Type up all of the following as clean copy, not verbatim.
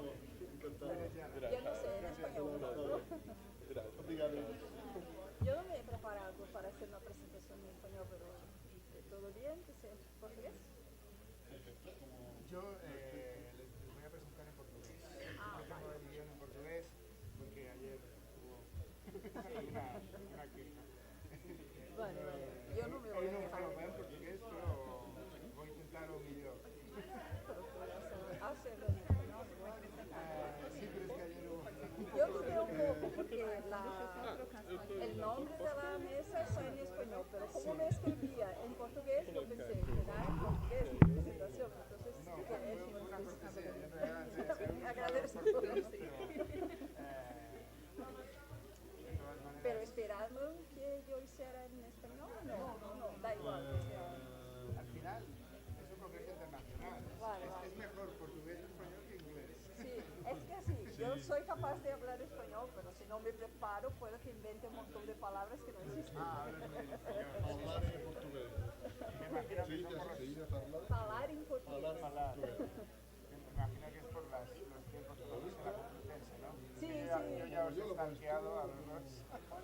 Vamos, encantado. Yo no sé en español. Obrigado. Yo no me he preparado para hacer una presentación en español, pero ¿todo bien? ¿Que sea portugués? Yo les voy a presentar en portugués. Ah, Yo tengo el guión en portugués porque ayer hubo una queja. vale, vale. Yo no me voy Hoy a no quejar. va en portugués, pero voy a intentar un millón. Pero puedo hacerlo en español igual. Sí, pero es que ayer hubo... Yo dudé un poco porque el nombre de la mesa está en español, pero como me escribía en portugués, yo pensé, será en portugués mi presentación, entonces No, que fue es una muy cortesía. Yo en realidad difícil. Agradezco. de todas maneras... Pero esperaron que yo hiciera en español, no, da igual. O sea, Al final es un congreso internacional. Vale, Es vale. mejor portugués y español que inglés. sí, es que sí, yo soy capaz de hablar español, pero si no me preparo, puedo que invente un montón de palabras que no existen. Hablas muy bien español. Hablar en portugués. Me imagino que son por los... Se dice hablar. Hablar en portugués. Hablar. Me imagino que es por los tiempos que nos dice la Complutense, ¿no? Sí, Yo sí. ya os he stalkeado a los dos.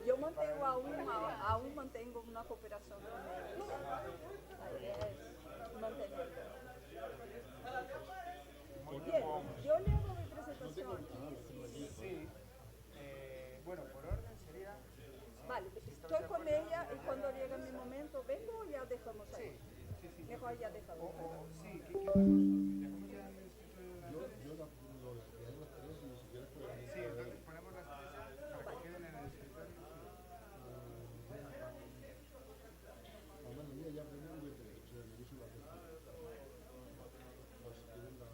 Yo mantengo aún mantengo una cooperación con ellos. La idea es mantenerlo. Muy Bien, bien. yo le hago mi presentación aquí. Sí. Bueno, por orden sería... Vale, estoy con ella y cuando llegue mi momento, vengo o ya dejamos ahí. Sí. Mejor ya dejamos. Sí, ¿qué hacemos? ¿Dejamos ya el escritorio de las dos? Yo lo que las tres y si quieres pues... Sí, entonces ponemos las tres para que queden en el escritorio. Además, la mía ya aprendí un V3, o sea, me hizo la testa. Pues si quieres la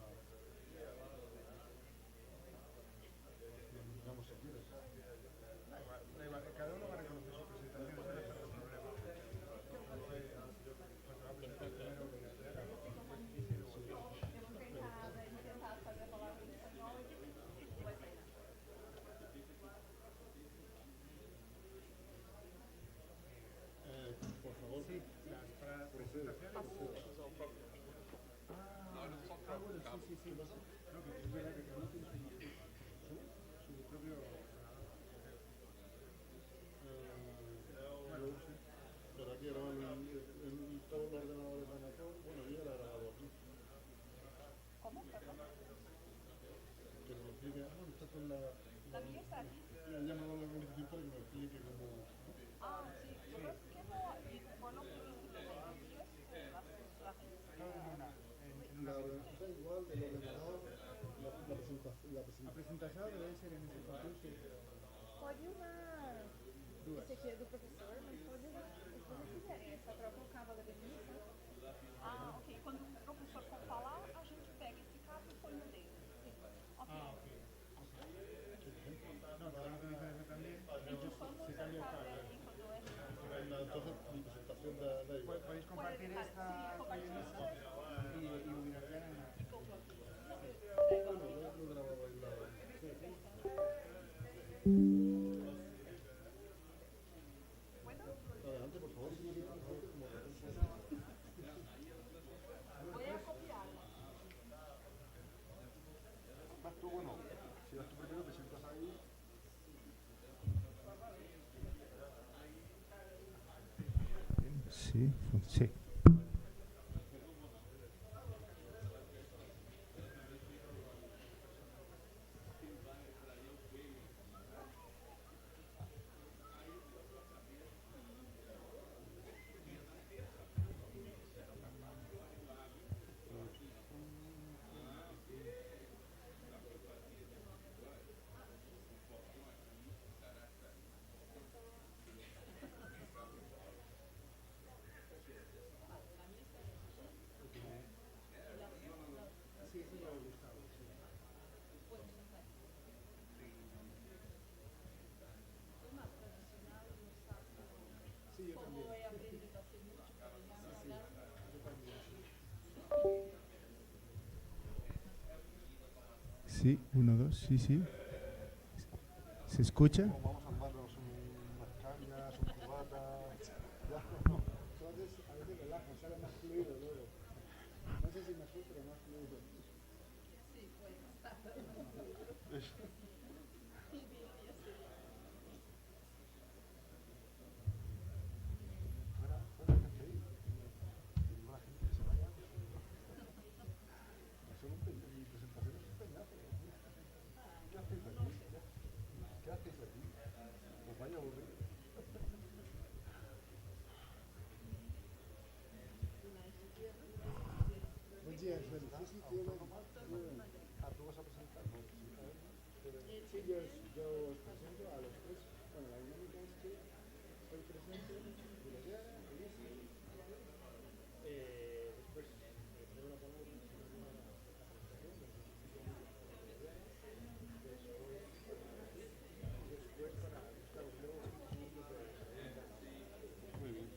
miramos si quieres. Da igual, cada uno va a reconocer su presentación, eso no es otro problema. Entonces, pues va a presentar primero que le haga, después dice y luego yo. Por favor. Sí, las para presentaciones. Bueno, sí. No, que es verdad que cada uno tiene su propio ordenador. Pero aquí graban en todos los ordenadores de Anatol. Bueno, yo ya la he grabado aquí. ¿Cómo? Perdón. Que me lo explique. Bueno, está con la... La mía está aquí. He llamado a la organización para que me explique cómo... Ah, sí. Yo creo que no. Bueno, Todo en una La misma. organización igual, el ordenador, la presentación. A presentación debe ser en ese concurso. pode usar. Esse aqui é do professor, mas pode usar o que vocês quiserem. É só para colocar a vaga da definição. Ah, ok. Quando o professor for falar, a gente pega esse cabo e põe no dele. Sim. Ok. No, para la organización también. Entonces, quando Se usar cambia el cable cable. aí, quando é. Entonces, mi presentación da igual. Podéis compartir esta mesa y ubicarla en la... Bueno, lo he grabado ahí la... Adelante, por favor. Voy a copiar. Vas tú, bueno, si vas tú primero, te sientas ahí. Sí. Sí, 1, 2, sí. ¿Se escucha? Vamos a armarnos unas cañas, un cubata. Ya, no. Entonces, a veces relaja, sale más fluido luego. No sé si mejor, pero más fluido. Sí, pues está. Yo os presento a los tres. Bueno, la dinámica es que hoy presento Villarreal, Elisi, después tengo la palabra si no llega la presentación, de los 25 minutos para Villarreal, después para Gustavo, y luego 5 minutos de preguntas. Muy bien.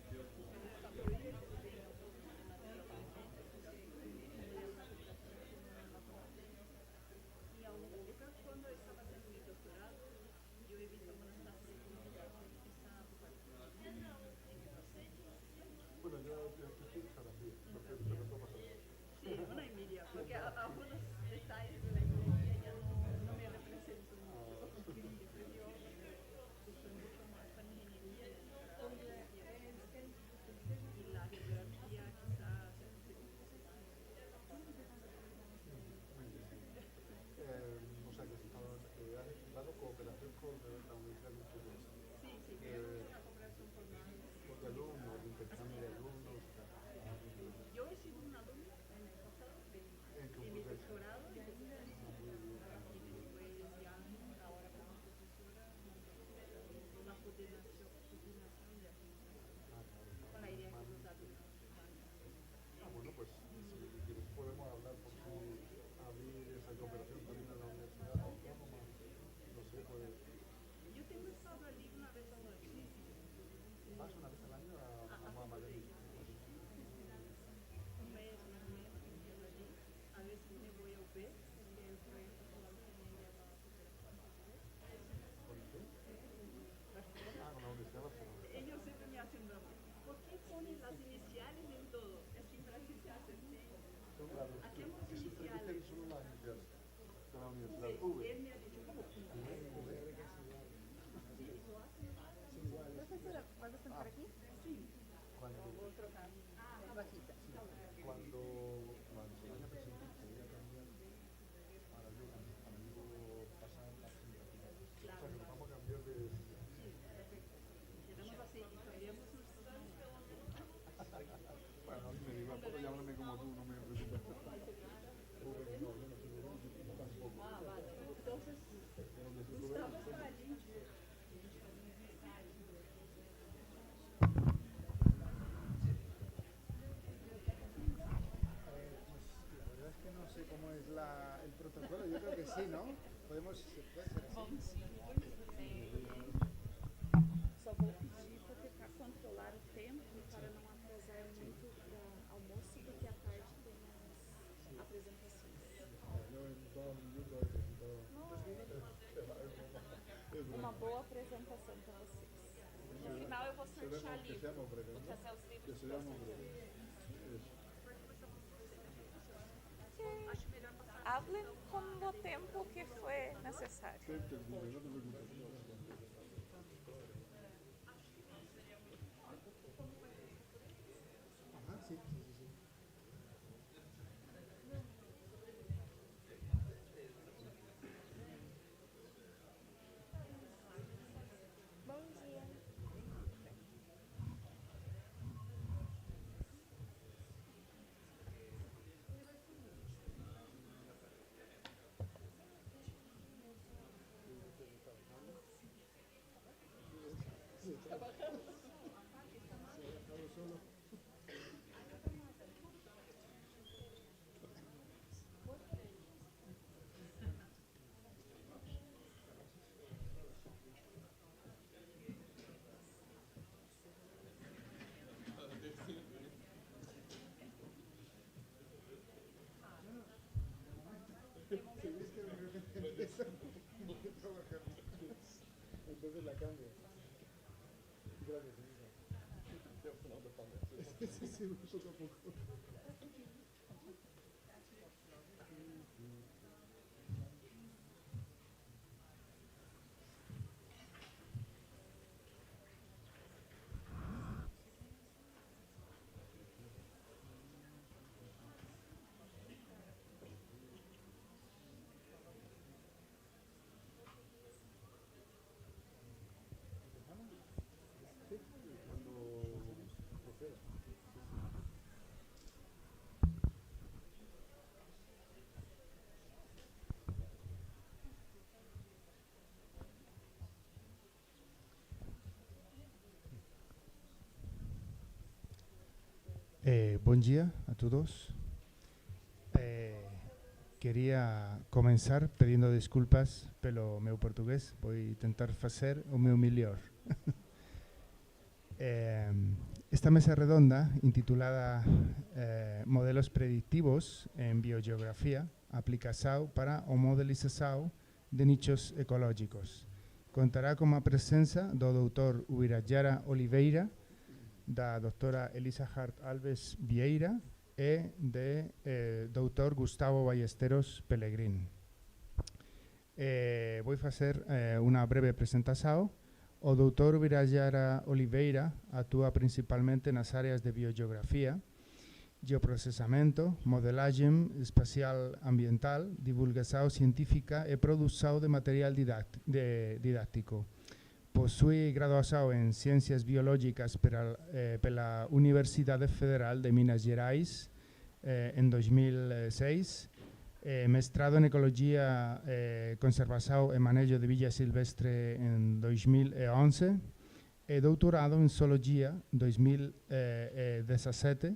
Y a una época, cuando estaba haciendo mi doctorado, yo he visto algunas clases de física que están Bueno, yo estoy física también, porque pero no pasa nada. sí, una envidia, porque algunos detalles de la ingeniería ya no me representan mucho. Yo prefiero estoy mucho más con ingeniería y la geografía quizás. O sea, que has estudiado cooperación con la Universidad de Estudios. Sí, sí, queremos una cooperación formal. De alumnos, de intercambio de alumnos. Yo he sido un alumno en el pasado de mi doctorado y después ya ahora como profesora una coordinación de con la idea que los alumnos van. Bueno, pues si quieres podemos hablar por si abrir esa cooperación también en la Universidad Autónoma. No sé, pues. Yo tengo estado allí una vez al año. ¿Vas una vez al año a Madrid? Un mes más o menos allí. A veces me voy a UB, porque el proyecto con la ingeniería va a cooperación. ¿Con qué? Con la Universidad de Barcelona. Ellos siempre me hacen broma. ¿Por qué ponen las iniciales en todo? Es que en Brasil se hace así. Claro, Hacemos que siempre iniciales. dicen solo las iniciales de la Universidad. Él me ha dicho, ¿cómo? Sí, lo hacen. Profesora, ¿puedo sentar aquí? Sí. Cuando Otro caso. Bajita. Cuando se vaya a presentar, se vaya a cambiar para yo pasar la presentación. O sea, que nos vamos a cambiar de silla. Quedamos así y cambiamos nuestros años de hombre. Bueno, me digo, puedo llamarme como tú, no me preocupes. Rubén, no, yo no soy Rubén, yo tampoco. Ah, vale. Entonces, Gustavo está allí. Pues la verdad es que no sé cómo es el protocolo, yo creo que sí, ¿no? Puede ser así. Só vou pedir para controlar o tempo para não atrasar muito para almoço, porque à tarde tem as apresentações. Yo en 2 minutos he Uma boa apresentação para vocês. No final eu vou sortear que livros. seamos breves, Vou ¿no? trazer os livros Que que seamos vocês breves. Eso. Acho melhor passar. Hablen como tempo que foi necessário. Te he entendido, no te preocupes. Ajá, sí. Bom dia. Solo. Entonces la cambio. Gracias, señora. Sí, sí, poco a poco. Bom dia a todos. Queria começar pedindo desculpas pelo meu português. Vou tentar fazer o meu melhor. Esta mesa redonda, intitulada Modelos predictivos en biogeografía, aplicação para a modelização de nichos ecológicos. Contará com a presença do Dr. Ubirajara Oliveira, da doutora Elisa Hart Alves Vieira e de Dr. Gustavo Ballesteros Pelegrín. Vou fazer uma breve apresentação. O Dr. Ubirajara Oliveira atua principalmente nas áreas de biogeografia, geoprocessamento, modelagem espacial ambiental, divulgação científica e produção de material didático. Possui graduação em Ciências Biológicas pela Universidade Federal de Minas Gerais em 2006, mestrado em Ecologia, Conservação e Manejo de Vida Silvestre em 2011 e doutorado em Zoologia 2017,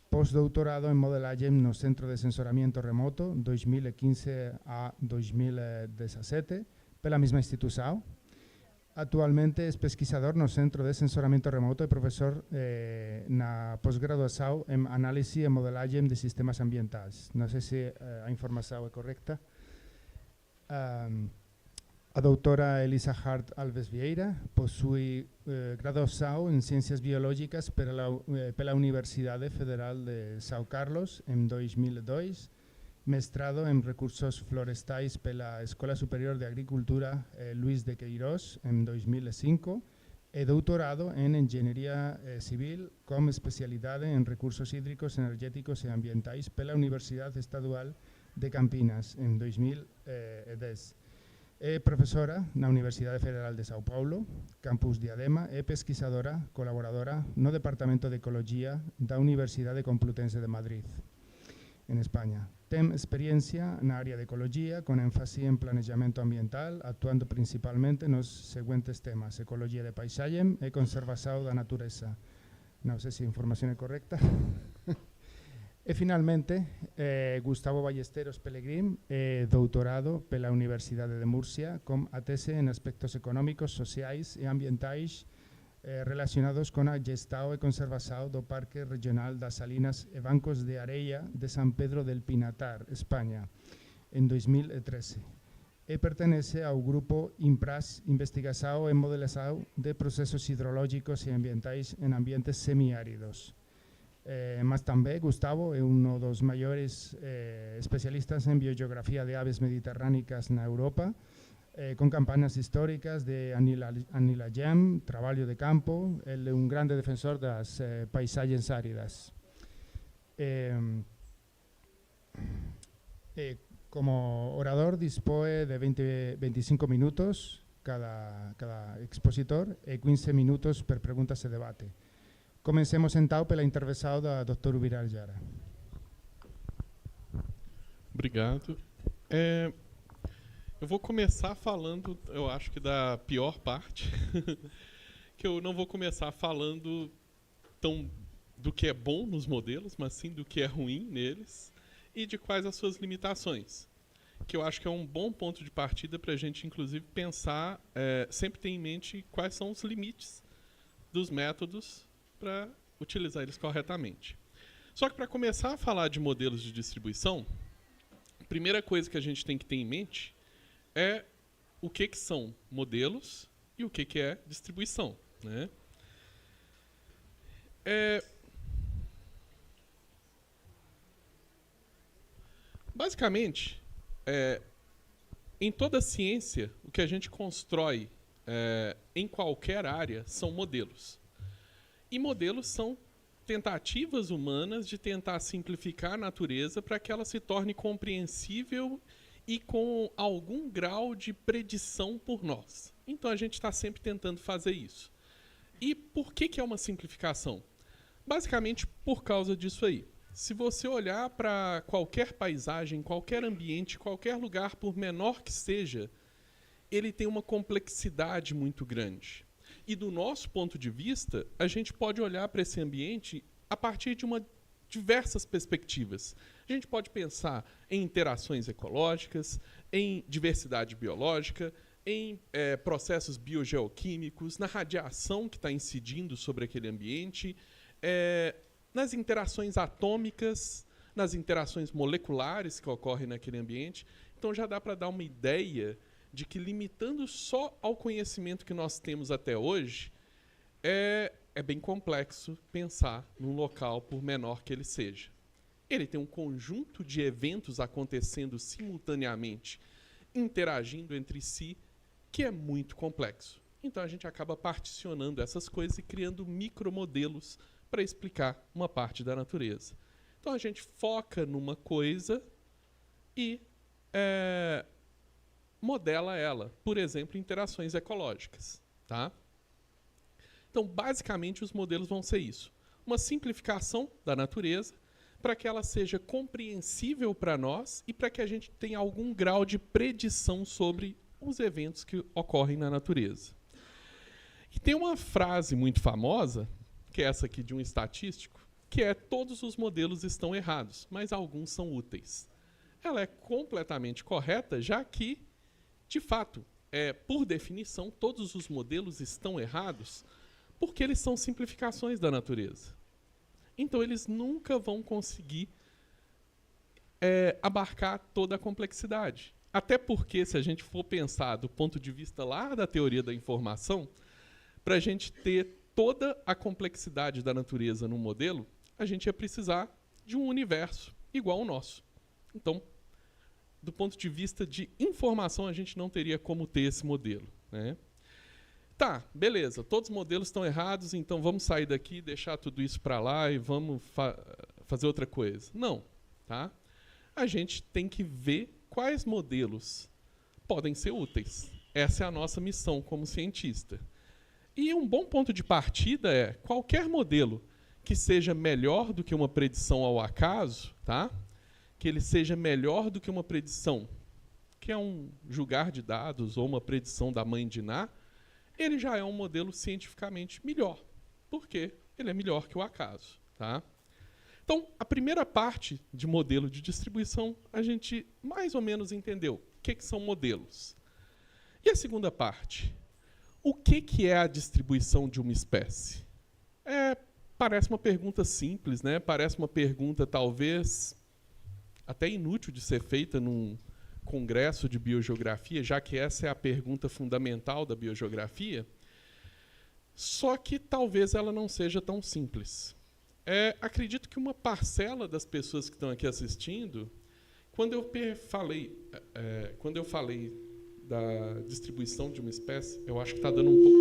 pós-doutorado em Modelagem no Centro de Sensoramento Remoto 2015 a 2017 pela mesma instituição. Atualmente é pesquisador no Centro de Sensoramento Remoto e professor na pós-graduação em Análise e Modelagem de Sistemas Ambientais. Não sei se a informação é correta. A doutora Elisa Hart Alves Vieira possui graduação em Ciências Biológicas pela Universidade Federal de São Carlos em 2002, mestrado em Recursos Florestais pela Escola Superior de Agricultura Luís de Queiroz em 2005 e doutorado em Engenharia Civil com especialidade em Recursos Hídricos, Energéticos e Ambientais pela Universidade Estadual de Campinas em 2010. É professora na Universidade Federal de São Paulo, Campus Diadema, e pesquisadora colaboradora no Departamento de Ecologia da Universidade Complutense de Madrid, em Espanha. Tem experiência na área de ecologia, com ênfase em planejamento ambiental, atuando principalmente nos seguintes temas: ecologia de paisagem e conservação da natureza. Não sei se a informação é correta. E, finalmente, Gustavo Ballesteros Pelegrín, doutorado pela Universidade de Múrcia, com a tese em aspectos econômicos, sociais e ambientais relacionados com a gestão e conservação do Parque Regional das Salinas e Bancos de Areia de San Pedro del Pinatar, Espanha, em 2013. E pertence ao grupo IMPRAS, Investigação e Modelação de Processos Hidrológicos e Ambientais em Ambientes Semiáridos. Mas também Gustavo é um dos maiores especialistas em biogeografia de aves mediterrânicas na Europa, com campanhas históricas de anilagem, trabalho de campo. Ele é um grande defensor das paisagens áridas. Como orador dispõe de 25 minutos cada expositor e 15 minutos per perguntas e debate. Comencemos então pela intervenção da Dr. Ubirajara. Obrigado. Eu vou começar falando, eu acho que da pior parte, que eu não vou começar falando do que é bom nos modelos, mas sim do que é ruim neles e de quais as suas limitações. Que eu acho que é um bom ponto de partida para a gente, inclusive, pensar, sempre ter em mente quais são os limites dos métodos para utilizar eles corretamente. Só que para começar a falar de modelos de distribuição, a primeira coisa que a gente tem que ter em mente é o que são modelos e o que é distribuição, né? Basicamente, em toda a ciência, o que a gente constrói em qualquer área são modelos. E modelos são tentativas humanas de tentar simplificar a natureza para que ela se torne compreensível e com algum grau de predição por nós. Então a gente está sempre tentando fazer isso. E por que é uma simplificação? Basicamente por causa disso aí. Se você olhar para qualquer paisagem, qualquer ambiente, qualquer lugar, por menor que seja, ele tem uma complexidade muito grande. E do nosso ponto de vista, a gente pode olhar para esse ambiente a partir de diversas perspectivas. A gente pode pensar em interações ecológicas, em diversidade biológica, em processos biogeoquímicos, na radiação que está incidindo sobre aquele ambiente, nas interações atômicas, nas interações moleculares que ocorrem naquele ambiente. Então já dá para dar uma ideia de que, limitando só ao conhecimento que nós temos até hoje, é bem complexo pensar num local, por menor que ele seja. Ele tem um conjunto de eventos acontecendo simultaneamente, interagindo entre si, que é muito complexo. Então a gente acaba particionando essas coisas e criando micromodelos para explicar uma parte da natureza. Então a gente foca numa coisa e modela ela, por exemplo, interações ecológicas. Tá? Então, basicamente, os modelos vão ser isso. Uma simplificação da natureza para que ela seja compreensível para nós e para que a gente tenha algum grau de predição sobre os eventos que ocorrem na natureza. E tem uma frase muito famosa, que é essa aqui de um estatístico, que é: todos os modelos estão errados, mas alguns são úteis. Ela é completamente correta, já que, de fato, por definição, todos os modelos estão errados porque eles são simplificações da natureza. Então, eles nunca vão conseguir abarcar toda a complexidade. Até porque, se a gente for pensar do ponto de vista lá da teoria da informação, para a gente ter toda a complexidade da natureza no modelo, a gente ia precisar de um universo igual ao nosso. Então, do ponto de vista de informação, a gente não teria como ter esse modelo, né? Tá, beleza, todos os modelos estão errados, então vamos sair daqui, deixar tudo isso para lá e vamos fazer outra coisa. Não, tá? A gente tem que ver quais modelos podem ser úteis. Essa é a nossa missão como cientista. E um bom ponto de partida é qualquer modelo que seja melhor do que uma predição ao acaso, tá? Que ele seja melhor do que uma predição, que é um julgar de dados ou uma predição da mãe de Iná, ele já é um modelo cientificamente melhor, porque ele é melhor que o acaso. Tá? Então, a primeira parte de modelo de distribuição, a gente mais ou menos entendeu o que são modelos. E a segunda parte? O que é a distribuição de uma espécie? Parece uma pergunta simples, né? Parece uma pergunta, talvez, até inútil de ser feita num congresso de biogeografia, já que essa é a pergunta fundamental da biogeografia, só que talvez ela não seja tão simples. Acredito que uma parcela das pessoas que estão aqui assistindo, quando eu falei da distribuição de uma espécie, eu acho que está dando um pouco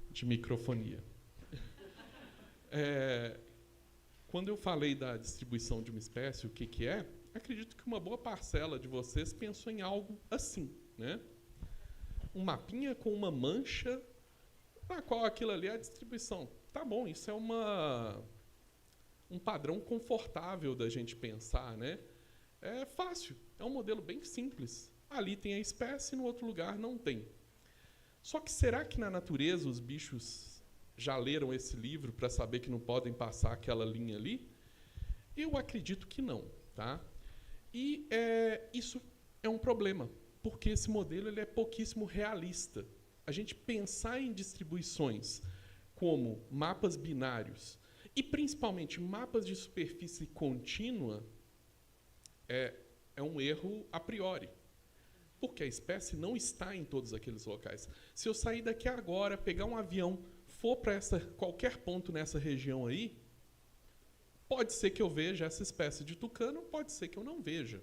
de microfonia. Quando eu falei da distribuição de uma espécie, o que é? Acredito que uma boa parcela de vocês pensou em algo assim, né? Um mapinha com uma mancha, na qual aquilo ali é a distribuição. Tá bom, isso é um padrão confortável da gente pensar, né? É fácil, é um modelo bem simples. Ali tem a espécie, no outro lugar não tem. Só que será que na natureza os bichos já leram esse livro para saber que não podem passar aquela linha ali? Eu acredito que não, tá? E isso é um problema, porque esse modelo ele é pouquíssimo realista. A gente pensar em distribuições como mapas binários e, principalmente, mapas de superfície contínua é um erro a priori, porque a espécie não está em todos aqueles locais. Se eu sair daqui agora, pegar um avião, for para qualquer ponto nessa região aí, pode ser que eu veja essa espécie de tucano, pode ser que eu não veja.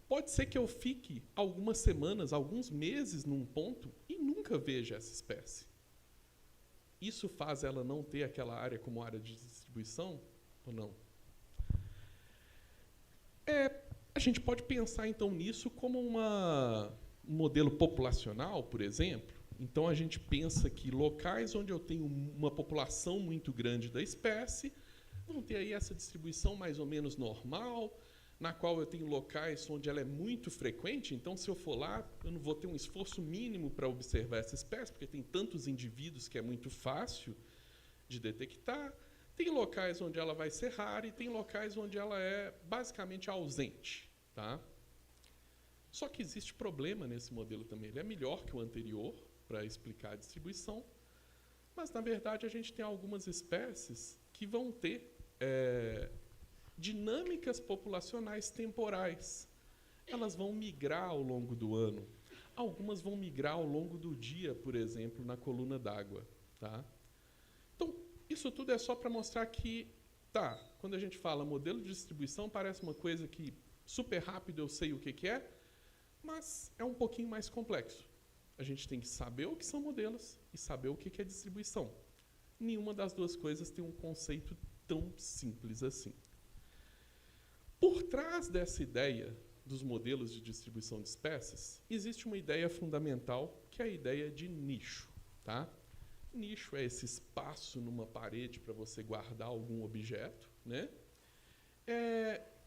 Pode ser que eu fique algumas semanas, alguns meses num ponto e nunca veja essa espécie. Isso faz ela não ter aquela área como área de distribuição ou não? A gente pode pensar, então, nisso como um modelo populacional, por exemplo. Então, a gente pensa que locais onde eu tenho uma população muito grande da espécie vão ter aí essa distribuição mais ou menos normal, na qual eu tenho locais onde ela é muito frequente. Então, se eu for lá, eu não vou ter um esforço mínimo para observar essa espécie, porque tem tantos indivíduos que é muito fácil de detectar, tem locais onde ela vai ser rara e tem locais onde ela é basicamente ausente. Tá? Só que existe problema nesse modelo também. Ele é melhor que o anterior para explicar a distribuição, mas, na verdade, a gente tem algumas espécies que vão ter dinâmicas populacionais temporais. Elas vão migrar ao longo do ano. Algumas vão migrar ao longo do dia, por exemplo, na coluna d'água. Tá? Então, isso tudo é só para mostrar que, quando a gente fala modelo de distribuição, parece uma coisa que super rápido eu sei o que é, mas é um pouquinho mais complexo. A gente tem que saber o que são modelos e saber o que é distribuição. Nenhuma das duas coisas tem um conceito tão simples assim. Por trás dessa ideia dos modelos de distribuição de espécies, existe uma ideia fundamental, que é a ideia de nicho. Tá? Nicho é esse espaço numa parede para você guardar algum objeto. Né?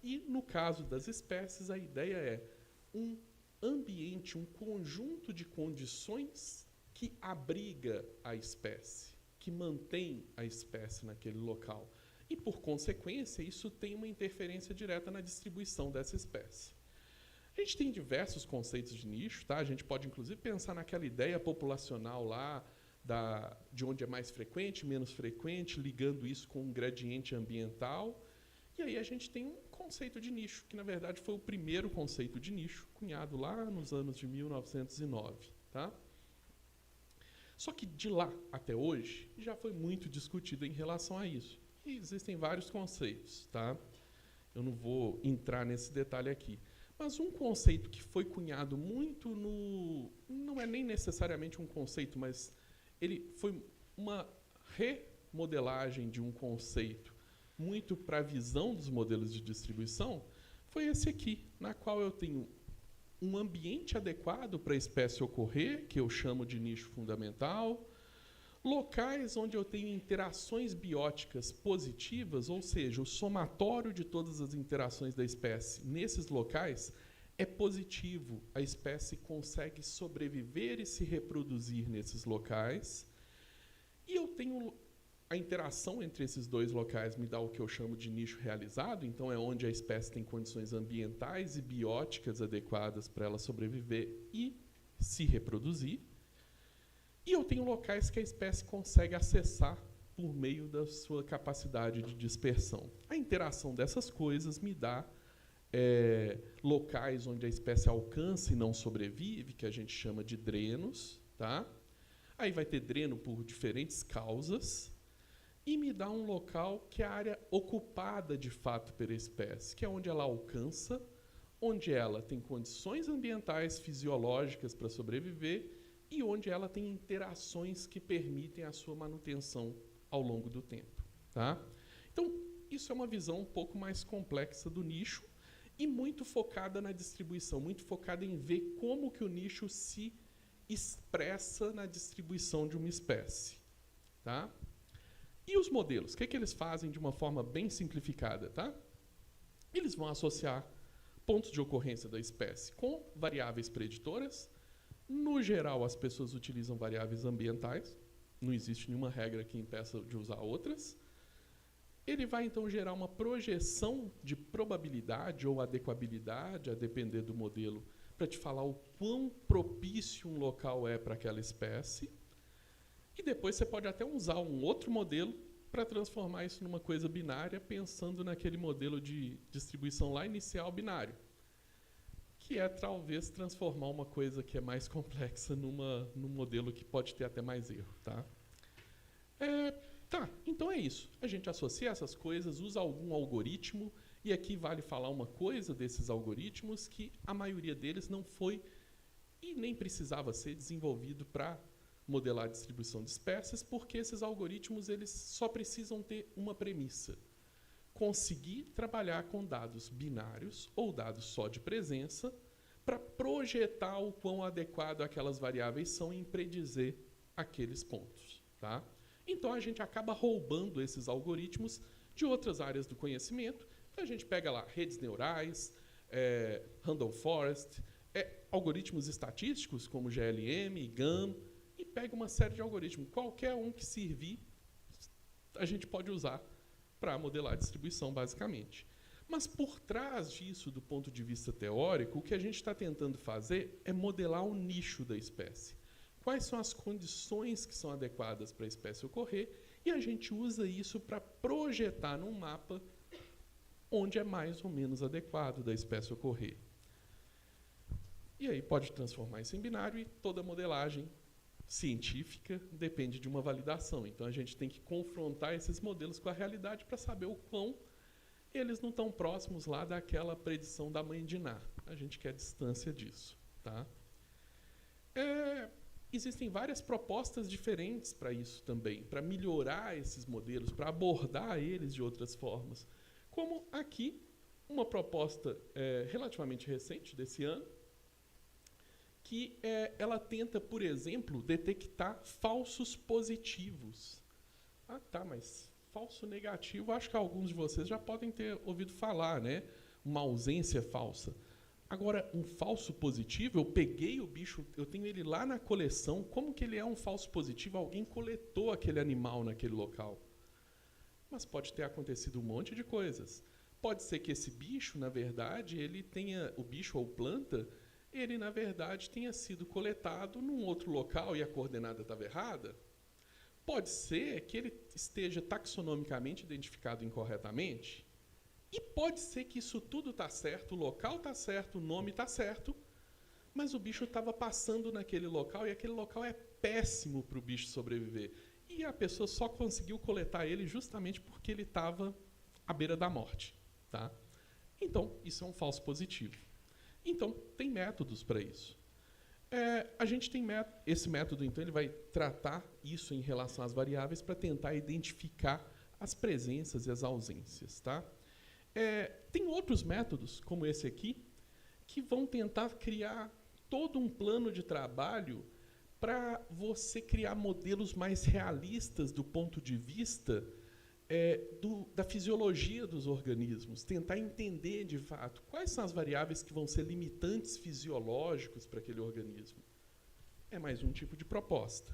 E, no caso das espécies, a ideia é um ambiente, um conjunto de condições que abriga a espécie, que mantém a espécie naquele local. E, por consequência, isso tem uma interferência direta na distribuição dessa espécie. A gente tem diversos conceitos de nicho. Tá? A gente pode, inclusive, pensar naquela ideia populacional lá, de onde é mais frequente, menos frequente, ligando isso com um gradiente ambiental. E aí a gente tem um conceito de nicho, que, na verdade, foi o primeiro conceito de nicho, cunhado lá nos anos de 1909. Tá? Só que, de lá até hoje, já foi muito discutido em relação a isso. E existem vários conceitos. Tá? Eu não vou entrar nesse detalhe aqui. Mas um conceito que foi cunhado muito no... Não é nem necessariamente um conceito, mas ele foi uma remodelagem de um conceito muito para a visão dos modelos de distribuição, foi esse aqui, na qual eu tenho um ambiente adequado para a espécie ocorrer, que eu chamo de nicho fundamental, locais onde eu tenho interações bióticas positivas, ou seja, o somatório de todas as interações da espécie nesses locais é positivo. A espécie consegue sobreviver e se reproduzir nesses locais. E eu tenho a interação entre esses dois locais me dá o que eu chamo de nicho realizado, então é onde a espécie tem condições ambientais e bióticas adequadas para ela sobreviver e se reproduzir. E eu tenho locais que a espécie consegue acessar por meio da sua capacidade de dispersão. A interação dessas coisas me dá locais onde a espécie alcança e não sobrevive, que a gente chama de drenos. Tá? Aí vai ter dreno por diferentes causas. E me dá um local que é a área ocupada, de fato, pela espécie, que é onde ela alcança, onde ela tem condições ambientais fisiológicas para sobreviver e onde ela tem interações que permitem a sua manutenção ao longo do tempo. Tá? Então, isso é uma visão um pouco mais complexa do nicho e muito focada na distribuição, muito focada em ver como que o nicho se expressa na distribuição de uma espécie. Tá? E os modelos? O que eles fazem de uma forma bem simplificada? Tá? Eles vão associar pontos de ocorrência da espécie com variáveis preditoras. No geral, as pessoas utilizam variáveis ambientais. Não existe nenhuma regra que impeça de usar outras. Ele vai, então, gerar uma projeção de probabilidade ou adequabilidade, a depender do modelo, para te falar o quão propício um local é para aquela espécie. E depois você pode até usar um outro modelo para transformar isso numa coisa binária, pensando naquele modelo de distribuição lá inicial binário, que é talvez transformar uma coisa que é mais complexa num modelo que pode ter até mais erro. Tá? Então é isso. A gente associa essas coisas, usa algum algoritmo, e aqui vale falar uma coisa desses algoritmos, que a maioria deles não foi e nem precisava ser desenvolvido para modelar a distribuição de espécies, porque esses algoritmos eles só precisam ter uma premissa: conseguir trabalhar com dados binários ou dados só de presença para projetar o quão adequado aquelas variáveis são em predizer aqueles pontos. Tá? Então, a gente acaba roubando esses algoritmos de outras áreas do conhecimento. Então, a gente pega lá redes neurais, random forest, algoritmos estatísticos como GLM, GAN, e pega uma série de algoritmos. Qualquer um que servir a gente pode usar para modelar a distribuição, basicamente. Mas, por trás disso, do ponto de vista teórico, o que a gente está tentando fazer é modelar o nicho da espécie. Quais são as condições que são adequadas para a espécie ocorrer, e a gente usa isso para projetar num mapa onde é mais ou menos adequado da espécie ocorrer. E aí pode transformar isso em binário, e toda modelagem científica depende de uma validação. Então, a gente tem que confrontar esses modelos com a realidade para saber o quão eles não estão próximos lá daquela predição da mãe de Ná. A gente quer distância disso. Tá? Existem várias propostas diferentes para isso também, para melhorar esses modelos, para abordar eles de outras formas. Como aqui, uma proposta relativamente recente, desse ano, que ela tenta, por exemplo, detectar falsos positivos. Ah, tá, mas falso negativo, acho que alguns de vocês já podem ter ouvido falar, né? Uma ausência falsa. Agora, um falso positivo, eu peguei o bicho, eu tenho ele lá na coleção, como que ele é um falso positivo? Alguém coletou aquele animal naquele local. Mas pode ter acontecido um monte de coisas. Pode ser que esse bicho, na verdade, ele tenha, o bicho ou planta, ele, na verdade, tenha sido coletado num outro local e a coordenada estava errada. Pode ser que ele esteja taxonomicamente identificado incorretamente. E pode ser que isso tudo está certo, o local está certo, o nome está certo, mas o bicho estava passando naquele local e aquele local é péssimo para o bicho sobreviver. E a pessoa só conseguiu coletar ele justamente porque ele estava à beira da morte. Tá? Então, isso é um falso positivo. Então, tem métodos para isso. A gente tem esse método, então, ele vai tratar isso em relação às variáveis para tentar identificar as presenças e as ausências. Tá? Tem outros métodos, como esse aqui, que vão tentar criar todo um plano de trabalho para você criar modelos mais realistas do ponto de vista da fisiologia dos organismos, tentar entender, de fato, quais são as variáveis que vão ser limitantes fisiológicos para aquele organismo. É mais um tipo de proposta.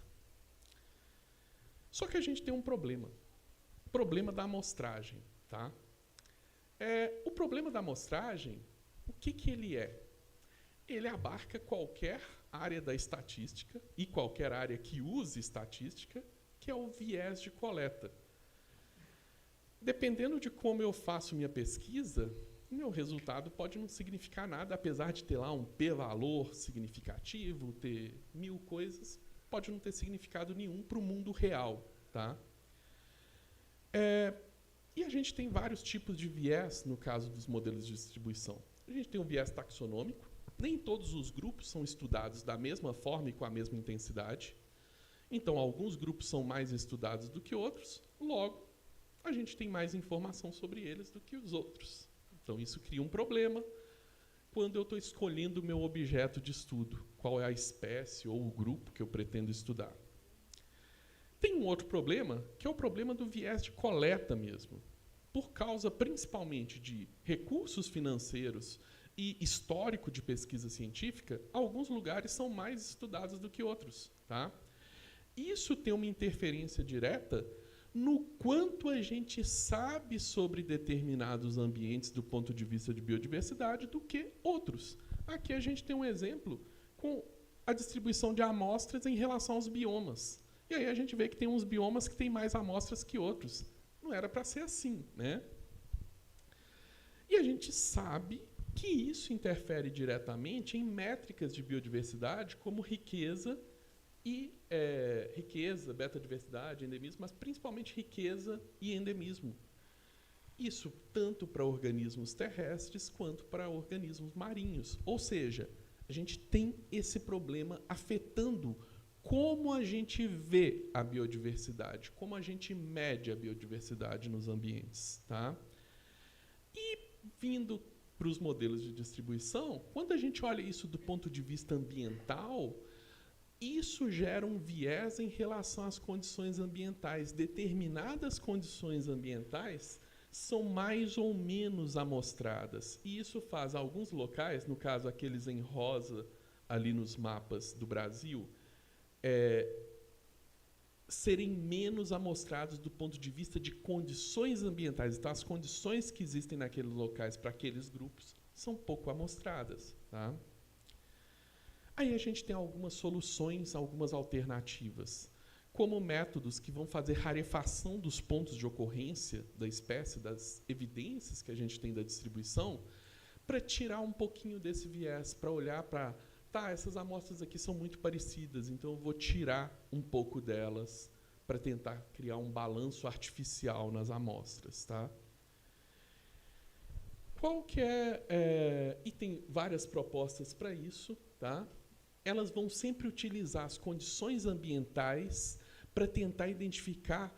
Só que a gente tem um problema. O problema da amostragem. Tá? O problema da amostragem, o que ele é? Ele abarca qualquer área da estatística e qualquer área que use estatística, que é o viés de coleta. Dependendo de como eu faço minha pesquisa, meu resultado pode não significar nada, apesar de ter lá um p-valor significativo, ter 1000 coisas, pode não ter significado nenhum para o mundo real. Tá? E a gente tem vários tipos de viés no caso dos modelos de distribuição. A gente tem o viés taxonômico, nem todos os grupos são estudados da mesma forma e com a mesma intensidade. Então, alguns grupos são mais estudados do que outros, logo, a gente tem mais informação sobre eles do que os outros. Então, isso cria um problema quando eu estou escolhendo o meu objeto de estudo, qual é a espécie ou o grupo que eu pretendo estudar. Tem um outro problema, que é o problema do viés de coleta mesmo. Por causa, principalmente, de recursos financeiros e histórico de pesquisa científica, alguns lugares são mais estudados do que outros. Tá? Isso tem uma interferência direta no quanto a gente sabe sobre determinados ambientes do ponto de vista de biodiversidade do que outros. Aqui a gente tem um exemplo com a distribuição de amostras em relação aos biomas. E aí a gente vê que tem uns biomas que têm mais amostras que outros. Não era para ser assim, né? E a gente sabe que isso interfere diretamente em métricas de biodiversidade como riqueza, beta-diversidade, endemismo, mas principalmente riqueza e endemismo. Isso tanto para organismos terrestres quanto para organismos marinhos. Ou seja, a gente tem esse problema afetando como a gente vê a biodiversidade, como a gente mede a biodiversidade nos ambientes. Tá? E vindo para os modelos de distribuição, quando a gente olha isso do ponto de vista ambiental, isso gera um viés em relação às condições ambientais. Determinadas condições ambientais são mais ou menos amostradas. E isso faz alguns locais, no caso aqueles em rosa ali nos mapas do Brasil, serem menos amostrados do ponto de vista de condições ambientais. Então, as condições que existem naqueles locais para aqueles grupos são pouco amostradas. Tá? Aí a gente tem algumas soluções, algumas alternativas, como métodos que vão fazer rarefação dos pontos de ocorrência da espécie, das evidências que a gente tem da distribuição, para tirar um pouquinho desse viés, para olhar para, tá, essas amostras aqui são muito parecidas, então eu vou tirar um pouco delas para tentar criar um balanço artificial nas amostras. Tá? Qual que e tem várias propostas para isso. Tá? Elas vão sempre utilizar as condições ambientais para tentar identificar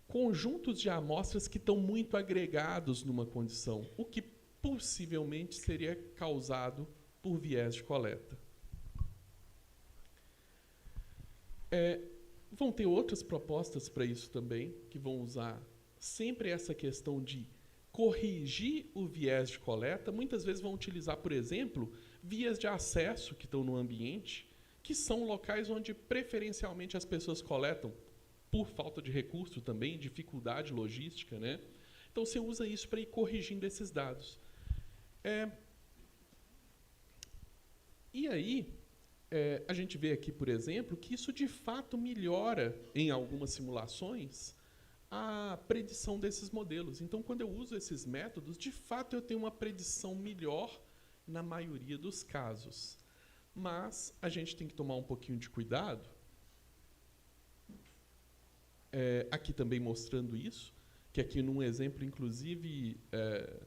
conjuntos de amostras que estão muito agregados numa condição, o que possivelmente seria causado por viés de coleta. Vão ter outras propostas para isso também, que vão usar sempre essa questão de corrigir o viés de coleta. Muitas vezes vão utilizar, por exemplo, vias de acesso que estão no ambiente, que são locais onde preferencialmente as pessoas coletam por falta de recurso também, dificuldade logística, né? Então você usa isso para ir corrigindo esses dados. E aí, a gente vê aqui, por exemplo, que isso de fato melhora em algumas simulações a predição desses modelos. Então, quando eu uso esses métodos, de fato eu tenho uma predição melhor na maioria dos casos. Mas a gente tem que tomar um pouquinho de cuidado. Aqui também mostrando isso, que aqui num exemplo, inclusive,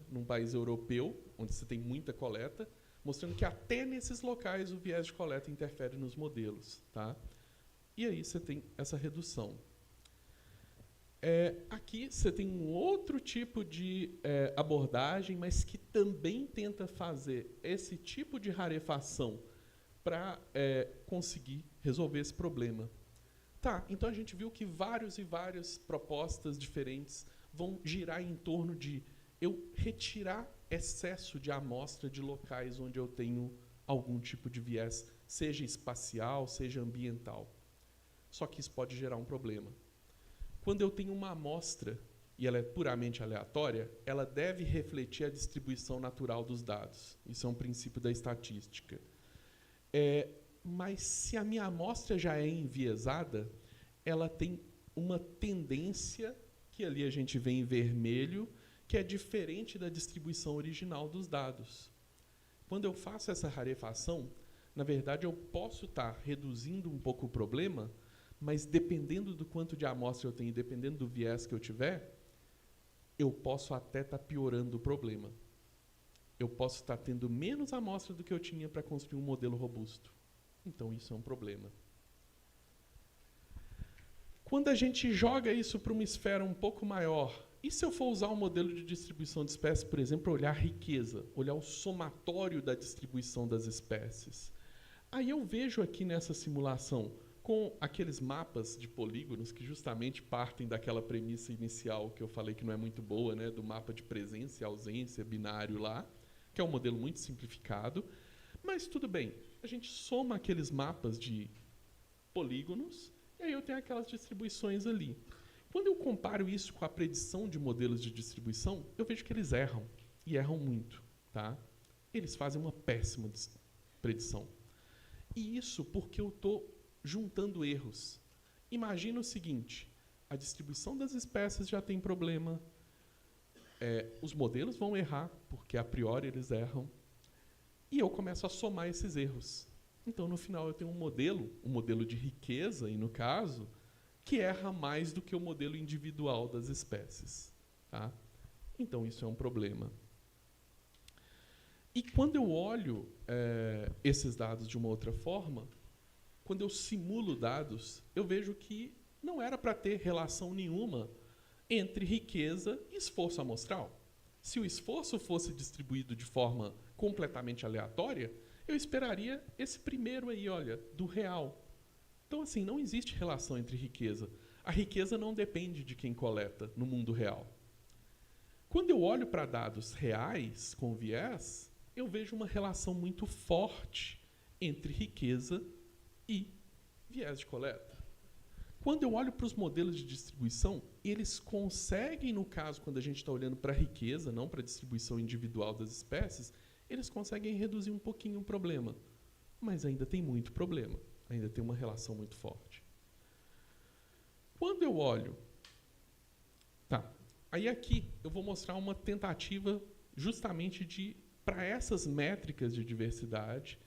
num país europeu, onde você tem muita coleta, mostrando que até nesses locais o viés de coleta interfere nos modelos. Tá? E aí você tem essa redução. Aqui você tem um outro tipo de abordagem, mas que também tenta fazer esse tipo de rarefação para conseguir resolver esse problema. Tá, então a gente viu que várias propostas diferentes vão girar em torno de eu retirar excesso de amostra de locais onde eu tenho algum tipo de viés, seja espacial, seja ambiental. Só que isso pode gerar um problema. Quando eu tenho uma amostra e ela é puramente aleatória, ela deve refletir a distribuição natural dos dados. Isso é um princípio da estatística. Mas se a minha amostra já é enviesada, ela tem uma tendência, que ali a gente vê em vermelho, que é diferente da distribuição original dos dados. Quando eu faço essa rarefação, na verdade, eu posso estar reduzindo um pouco o problema, mas dependendo do quanto de amostra eu tenho, dependendo do viés que eu tiver, eu posso até estar piorando o problema. Eu posso estar tendo menos amostra do que eu tinha para construir um modelo robusto. Então, isso é um problema. Quando a gente joga isso para uma esfera um pouco maior, e se eu for usar um modelo de distribuição de espécies, por exemplo, para olhar a riqueza, olhar o somatório da distribuição das espécies? Aí eu vejo aqui nessa simulação, com aqueles mapas de polígonos que justamente partem daquela premissa inicial que eu falei que não é muito boa, né, do mapa de presença e ausência binário lá, que é um modelo muito simplificado, mas tudo bem, a gente soma aqueles mapas de polígonos e aí eu tenho aquelas distribuições ali. Quando eu comparo isso com a predição de modelos de distribuição, eu vejo que eles erram, e erram muito. Tá? Eles fazem uma péssima predição. E isso porque eu estou juntando erros. Imagina o seguinte, a distribuição das espécies já tem problema, os modelos vão errar, porque a priori eles erram, e eu começo a somar esses erros. Então, no final, eu tenho um modelo de riqueza, e no caso, que erra mais do que o modelo individual das espécies. Tá? Então, isso é um problema. E quando eu olho esses dados de uma outra forma, quando eu simulo dados, eu vejo que não era para ter relação nenhuma entre riqueza e esforço amostral. Se o esforço fosse distribuído de forma completamente aleatória, eu esperaria esse primeiro aí, olha, do real. Então, assim, não existe relação entre riqueza. A riqueza não depende de quem coleta no mundo real. Quando eu olho para dados reais com viés, eu vejo uma relação muito forte entre riqueza e viés de coleta. Quando eu olho para os modelos de distribuição, eles conseguem, no caso, quando a gente está olhando para a riqueza, não para a distribuição individual das espécies, eles conseguem reduzir um pouquinho o problema. Mas ainda tem muito problema, ainda tem uma relação muito forte. Quando eu olho... Tá, aí aqui eu vou mostrar uma tentativa justamente de, para essas métricas de diversidade,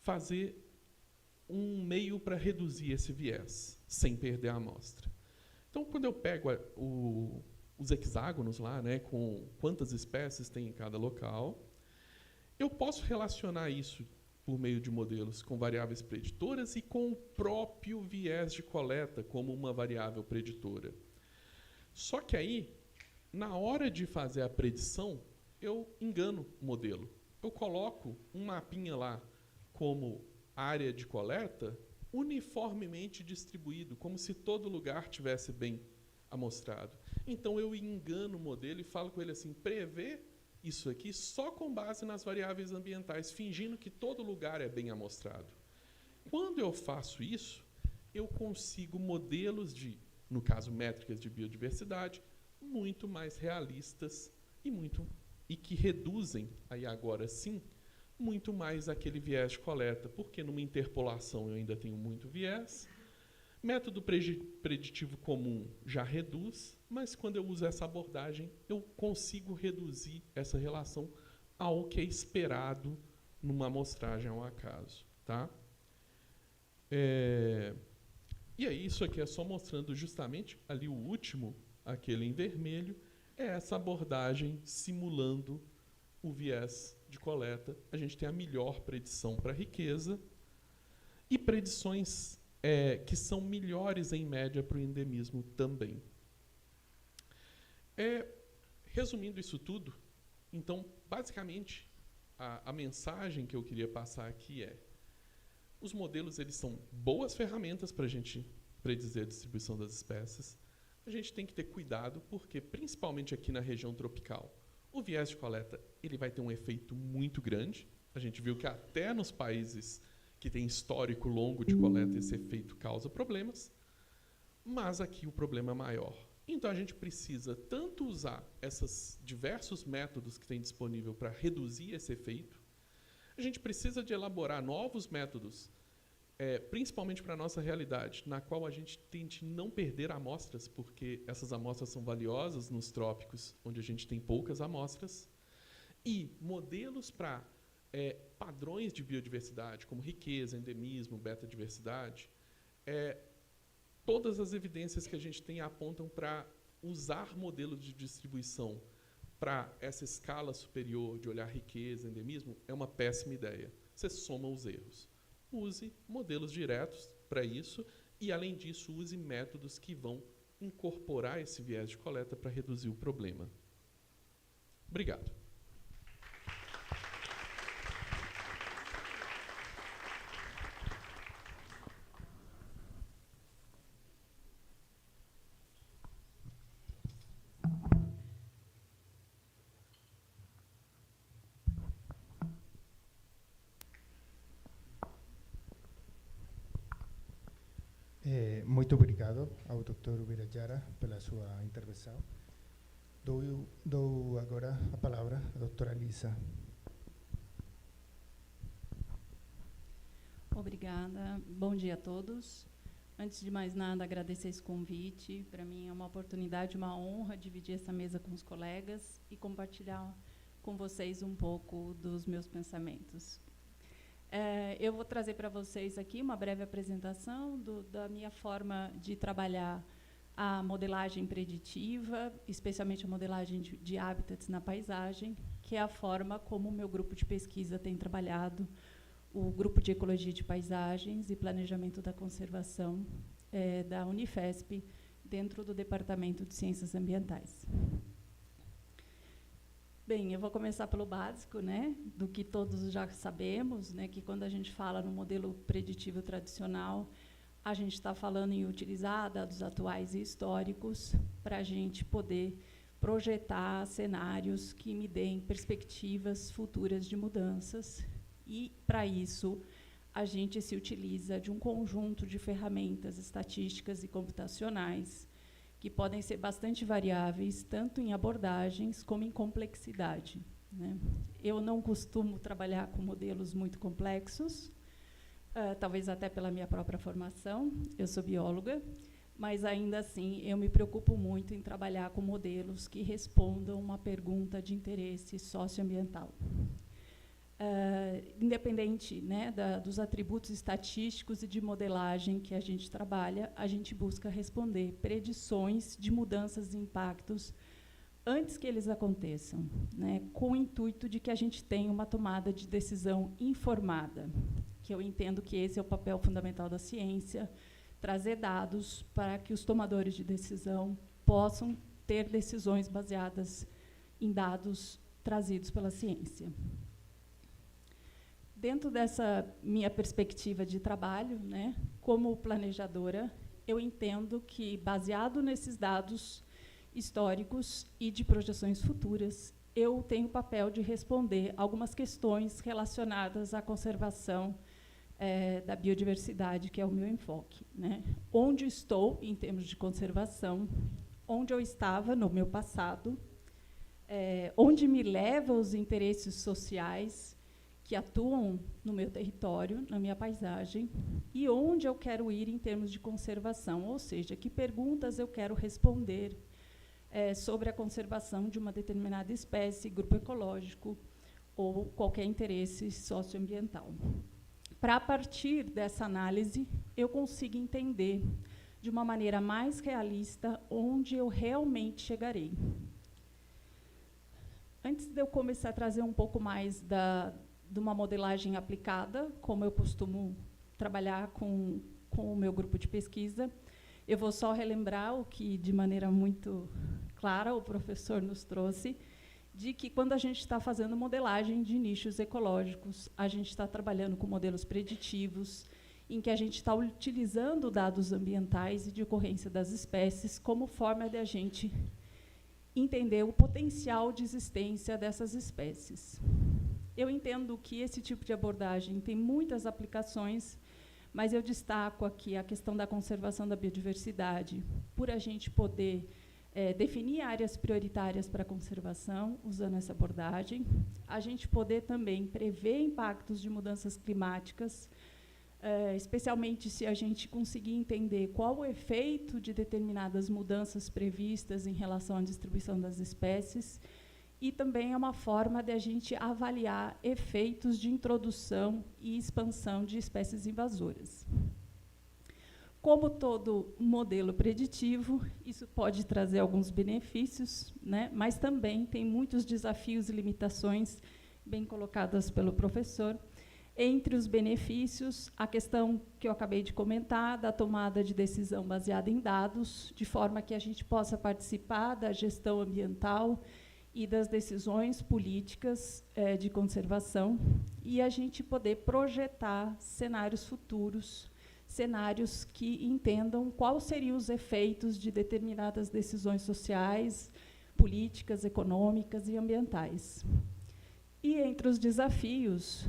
fazer um meio para reduzir esse viés, sem perder a amostra. Então, quando eu pego os hexágonos lá, né, com quantas espécies tem em cada local, eu posso relacionar isso por meio de modelos com variáveis preditoras e com o próprio viés de coleta como uma variável preditora. Só que aí, na hora de fazer a predição, eu engano o modelo. Eu coloco um mapinha lá como área de coleta uniformemente distribuído, como se todo lugar tivesse bem amostrado. Então, eu engano o modelo e falo com ele assim, prevê isso aqui só com base nas variáveis ambientais, fingindo que todo lugar é bem amostrado. Quando eu faço isso, eu consigo modelos de, no caso, métricas de biodiversidade, muito mais realistas e que reduzem, aí agora sim, muito mais aquele viés de coleta, porque numa interpolação eu ainda tenho muito viés. Método preditivo comum já reduz, mas quando eu uso essa abordagem, eu consigo reduzir essa relação ao que é esperado numa amostragem ao acaso. Tá? E aí, isso aqui é só mostrando justamente ali o último, aquele em vermelho, é essa abordagem simulando o viés de coleta. A gente tem a melhor predição para a riqueza e predições que são melhores, em média, para o endemismo também. Resumindo isso tudo, então, basicamente, a mensagem que eu queria passar aqui é: os modelos eles são boas ferramentas para a gente predizer a distribuição das espécies. A gente tem que ter cuidado, porque, principalmente aqui na região tropical, o viés de coleta ele vai ter um efeito muito grande. A gente viu que até nos países que têm histórico longo de coleta, esse efeito causa problemas, mas aqui o problema é maior. Então, a gente precisa tanto usar esses diversos métodos que tem disponível para reduzir esse efeito, a gente precisa de elaborar novos métodos, principalmente para a nossa realidade, na qual a gente tente não perder amostras, porque essas amostras são valiosas nos trópicos, onde a gente tem poucas amostras, e modelos para padrões de biodiversidade, como riqueza, endemismo, beta-diversidade. Todas as evidências que a gente tem apontam para usar modelos de distribuição para essa escala superior de olhar riqueza, endemismo, é uma péssima ideia. Você soma os erros. Use modelos diretos para isso e, além disso, use métodos que vão incorporar esse viés de coleta para reduzir o problema. Obrigado. Muito obrigado ao Dr. Ubirajara pela sua intervenção. Dou agora a palavra à doutora Lisa. Obrigada. Bom dia a todos. Antes de mais nada, agradecer esse convite. Para mim é uma oportunidade, uma honra dividir essa mesa com os colegas e compartilhar com vocês um pouco dos meus pensamentos. Eu vou trazer para vocês aqui uma breve apresentação da minha forma de trabalhar a modelagem preditiva, especialmente a modelagem de hábitats na paisagem, que é a forma como o meu grupo de pesquisa tem trabalhado, o Grupo de Ecologia de Paisagens e Planejamento da Conservação da Unifesp, dentro do Departamento de Ciências Ambientais. Bem, eu vou começar pelo básico, né, do que todos já sabemos, né, que quando a gente fala no modelo preditivo tradicional, a gente está falando em utilizar dados atuais e históricos para a gente poder projetar cenários que me deem perspectivas futuras de mudanças. E, para isso, a gente se utiliza de um conjunto de ferramentas estatísticas e computacionais que podem ser bastante variáveis, tanto em abordagens como em complexidade, né? Eu não costumo trabalhar com modelos muito complexos, talvez até pela minha própria formação, eu sou bióloga, mas, ainda assim, eu me preocupo muito em trabalhar com modelos que respondam uma pergunta de interesse socioambiental. Independente, né, dos atributos estatísticos e de modelagem que a gente trabalha, a gente busca responder predições de mudanças e impactos antes que eles aconteçam, né, com o intuito de que a gente tenha uma tomada de decisão informada, que eu entendo que esse é o papel fundamental da ciência, trazer dados para que os tomadores de decisão possam ter decisões baseadas em dados trazidos pela ciência. Dentro dessa minha perspectiva de trabalho, né, como planejadora, eu entendo que, baseado nesses dados históricos e de projeções futuras, eu tenho o papel de responder algumas questões relacionadas à conservação da biodiversidade, que é o meu enfoque, né? Onde estou em termos de conservação, onde eu estava no meu passado, onde me levam os interesses sociais que atuam no meu território, na minha paisagem, e onde eu quero ir em termos de conservação, ou seja, que perguntas eu quero responder sobre a conservação de uma determinada espécie, grupo ecológico ou qualquer interesse socioambiental. Para, a partir dessa análise, eu consiga entender de uma maneira mais realista onde eu realmente chegarei. Antes de eu começar a trazer um pouco mais de uma modelagem aplicada, como eu costumo trabalhar com o meu grupo de pesquisa, eu vou só relembrar o que, de maneira muito clara, o professor nos trouxe, de que, quando a gente está fazendo modelagem de nichos ecológicos, a gente está trabalhando com modelos preditivos, em que a gente está utilizando dados ambientais e de ocorrência das espécies como forma de a gente entender o potencial de existência dessas espécies. Eu entendo que esse tipo de abordagem tem muitas aplicações, mas eu destaco aqui a questão da conservação da biodiversidade, por a gente poder definir áreas prioritárias para a conservação, usando essa abordagem, a gente poder também prever impactos de mudanças climáticas, especialmente se a gente conseguir entender qual o efeito de determinadas mudanças previstas em relação à distribuição das espécies, e também é uma forma de a gente avaliar efeitos de introdução e expansão de espécies invasoras. Como todo modelo preditivo, isso pode trazer alguns benefícios, né, mas também tem muitos desafios e limitações, bem colocadas pelo professor. Entre os benefícios, a questão que eu acabei de comentar, da tomada de decisão baseada em dados, de forma que a gente possa participar da gestão ambiental e das decisões políticas de conservação, e a gente poder projetar cenários futuros, cenários que entendam quais seriam os efeitos de determinadas decisões sociais, políticas, econômicas e ambientais. E, entre os desafios,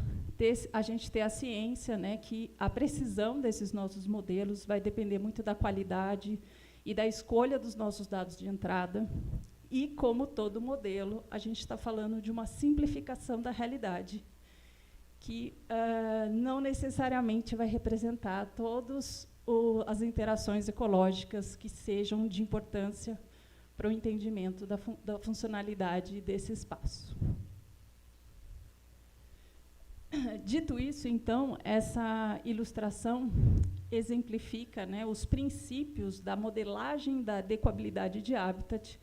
a gente ter a ciência, né, que a precisão desses nossos modelos vai depender muito da qualidade e da escolha dos nossos dados de entrada. E, como todo modelo, a gente está falando de uma simplificação da realidade, que não necessariamente vai representar todas as interações ecológicas que sejam de importância para o entendimento da funcionalidade desse espaço. Dito isso, então, essa ilustração exemplifica, né, os princípios da modelagem da adequabilidade de habitat,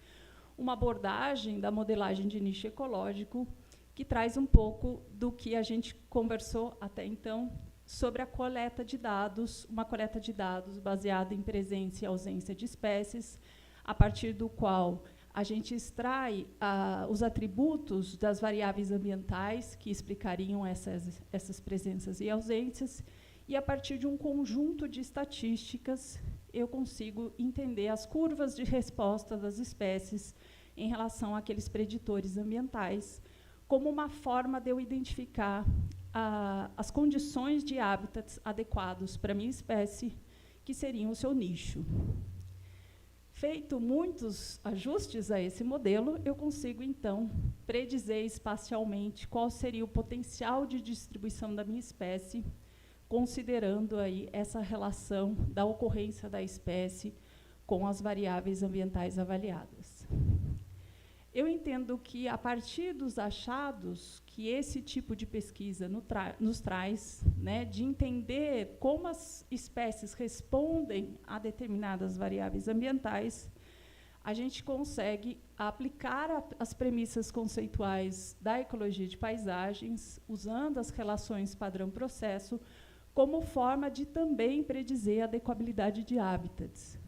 uma abordagem da modelagem de nicho ecológico, que traz um pouco do que a gente conversou até então sobre a coleta de dados, uma coleta de dados baseada em presença e ausência de espécies, a partir do qual a gente extrai os atributos das variáveis ambientais que explicariam essas presenças e ausências, e, a partir de um conjunto de estatísticas, eu consigo entender as curvas de resposta das espécies em relação àqueles preditores ambientais, como uma forma de eu identificar as condições de hábitats adequados para a minha espécie, que seriam o seu nicho. Feito muitos ajustes a esse modelo, eu consigo, então, predizer espacialmente qual seria o potencial de distribuição da minha espécie, considerando aí essa relação da ocorrência da espécie com as variáveis ambientais avaliadas. Eu entendo que, a partir dos achados que esse tipo de pesquisa nos traz, né, de entender como as espécies respondem a determinadas variáveis ambientais, a gente consegue aplicar as premissas conceituais da ecologia de paisagens, usando as relações padrão-processo, como forma de também predizer a adequabilidade de hábitats.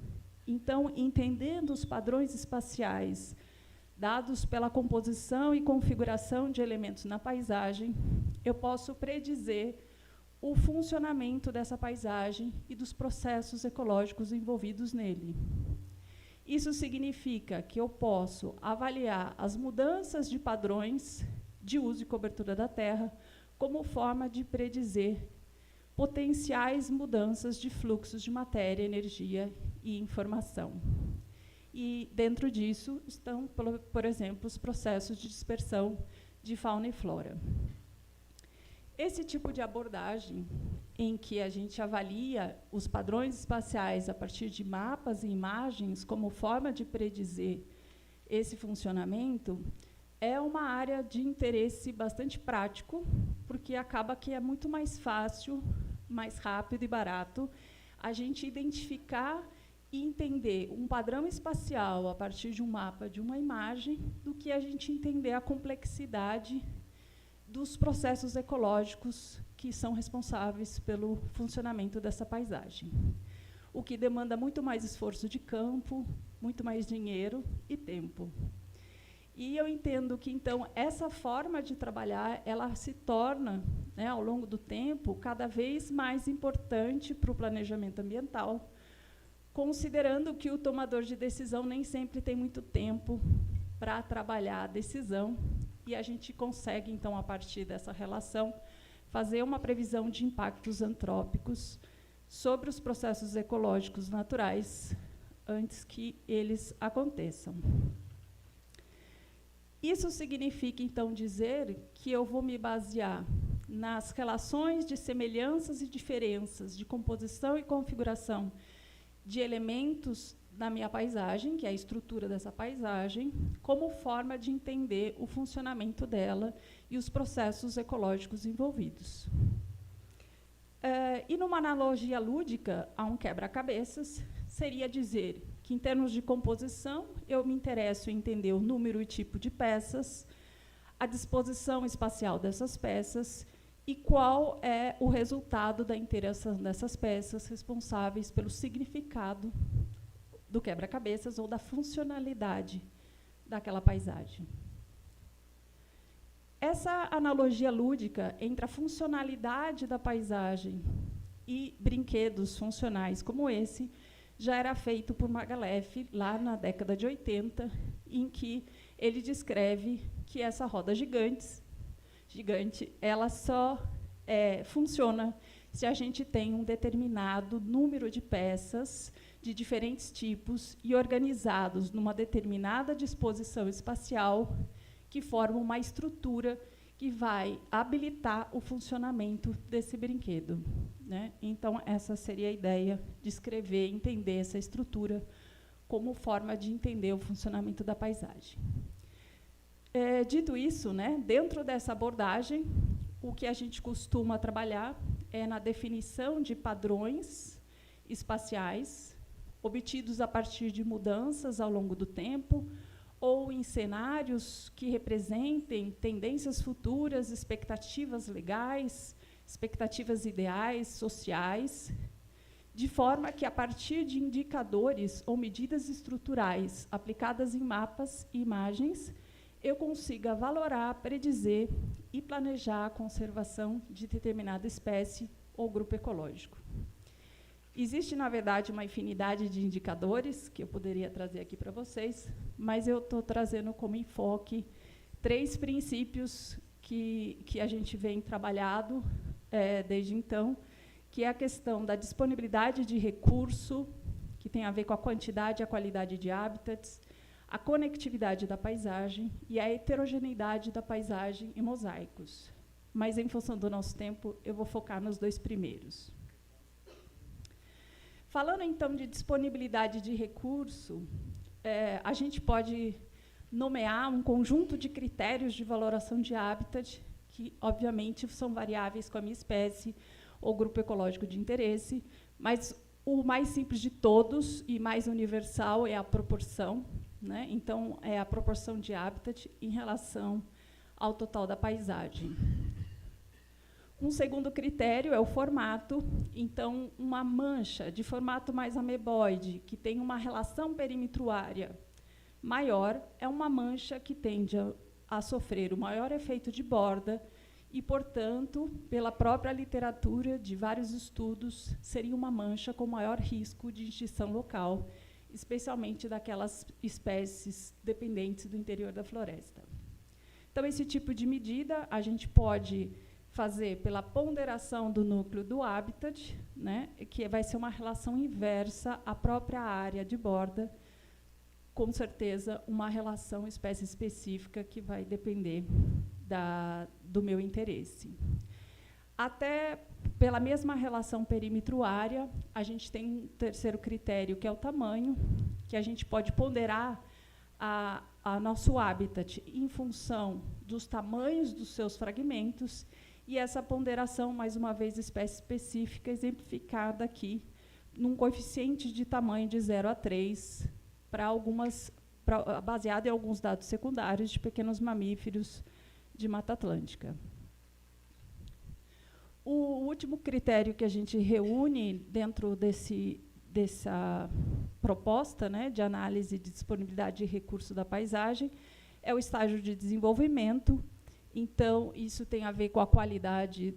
Então, entendendo os padrões espaciais dados pela composição e configuração de elementos na paisagem, eu posso predizer o funcionamento dessa paisagem e dos processos ecológicos envolvidos nele. Isso significa que eu posso avaliar as mudanças de padrões de uso e cobertura da terra como forma de predizer potenciais mudanças de fluxos de matéria, energia e informação. E, dentro disso, estão, por exemplo, os processos de dispersão de fauna e flora. Esse tipo de abordagem, em que a gente avalia os padrões espaciais a partir de mapas e imagens como forma de predizer esse funcionamento, é uma área de interesse bastante prático, porque acaba que é muito mais fácil, mais rápido e barato a gente identificar e entender um padrão espacial a partir de um mapa, de uma imagem, do que a gente entender a complexidade dos processos ecológicos que são responsáveis pelo funcionamento dessa paisagem, o que demanda muito mais esforço de campo, muito mais dinheiro e tempo. E eu entendo que, então, essa forma de trabalhar, ela se torna, né, ao longo do tempo, cada vez mais importante para o planejamento ambiental, considerando que o tomador de decisão nem sempre tem muito tempo para trabalhar a decisão, e a gente consegue, então, a partir dessa relação, fazer uma previsão de impactos antrópicos sobre os processos ecológicos naturais antes que eles aconteçam. Isso significa, então, dizer que eu vou me basear nas relações de semelhanças e diferenças de composição e configuração de elementos na minha paisagem, que é a estrutura dessa paisagem, como forma de entender o funcionamento dela e os processos ecológicos envolvidos. E, numa analogia lúdica a um quebra-cabeças, seria dizer que, em termos de composição, eu me interesso em entender o número e tipo de peças, a disposição espacial dessas peças e qual é o resultado da interação dessas peças responsáveis pelo significado do quebra-cabeças ou da funcionalidade daquela paisagem. Essa analogia lúdica entre a funcionalidade da paisagem e brinquedos funcionais como esse já era feito por Magalhães lá na década de 80, em que ele descreve que essa roda gigante, ela só funciona se a gente tem um determinado número de peças de diferentes tipos e organizados numa determinada disposição espacial que formam uma estrutura que vai habilitar o funcionamento desse brinquedo, né? Então, essa seria a ideia de escrever, entender essa estrutura como forma de entender o funcionamento da paisagem. Dito isso, né, dentro dessa abordagem, o que a gente costuma trabalhar é na definição de padrões espaciais, obtidos a partir de mudanças ao longo do tempo, ou em cenários que representem tendências futuras, expectativas legais, expectativas ideais, sociais, de forma que, a partir de indicadores ou medidas estruturais aplicadas em mapas e imagens, eu consiga valorar, predizer e planejar a conservação de determinada espécie ou grupo ecológico. Existe, na verdade, uma infinidade de indicadores que eu poderia trazer aqui para vocês, mas eu estou trazendo como enfoque 3 princípios que a gente vem trabalhado desde então, que é a questão da disponibilidade de recurso, que tem a ver com a quantidade e a qualidade de hábitats, a conectividade da paisagem e a heterogeneidade da paisagem em mosaicos. Mas, em função do nosso tempo, eu vou focar nos 2 primeiros. Falando, então, de disponibilidade de recurso, a gente pode nomear um conjunto de critérios de valoração de habitat, que, obviamente, são variáveis com a minha espécie ou grupo ecológico de interesse, mas o mais simples de todos e mais universal é a proporção, né? Então, é a proporção de habitat em relação ao total da paisagem. Um segundo critério é o formato. Então, uma mancha de formato mais ameboide, que tem uma relação perímetro-área maior, é uma mancha que tende a sofrer o maior efeito de borda e, portanto, pela própria literatura de vários estudos, seria uma mancha com maior risco de extinção local, especialmente daquelas espécies dependentes do interior da floresta. Então, esse tipo de medida a gente pode fazer pela ponderação do núcleo do habitat, né, que vai ser uma relação inversa à própria área de borda, com certeza uma relação espécie específica que vai depender do meu interesse. Até pela mesma relação perímetro-área, a gente tem um terceiro critério, que é o tamanho, que a gente pode ponderar a nosso habitat em função dos tamanhos dos seus fragmentos, e essa ponderação, mais uma vez, espécie específica, exemplificada aqui, num coeficiente de tamanho de 0 a 3, baseado em alguns dados secundários de pequenos mamíferos de Mata Atlântica. O último critério que a gente reúne dentro dessa proposta, né, de análise de disponibilidade de recurso da paisagem é o estágio de desenvolvimento. Então, isso tem a ver com a qualidade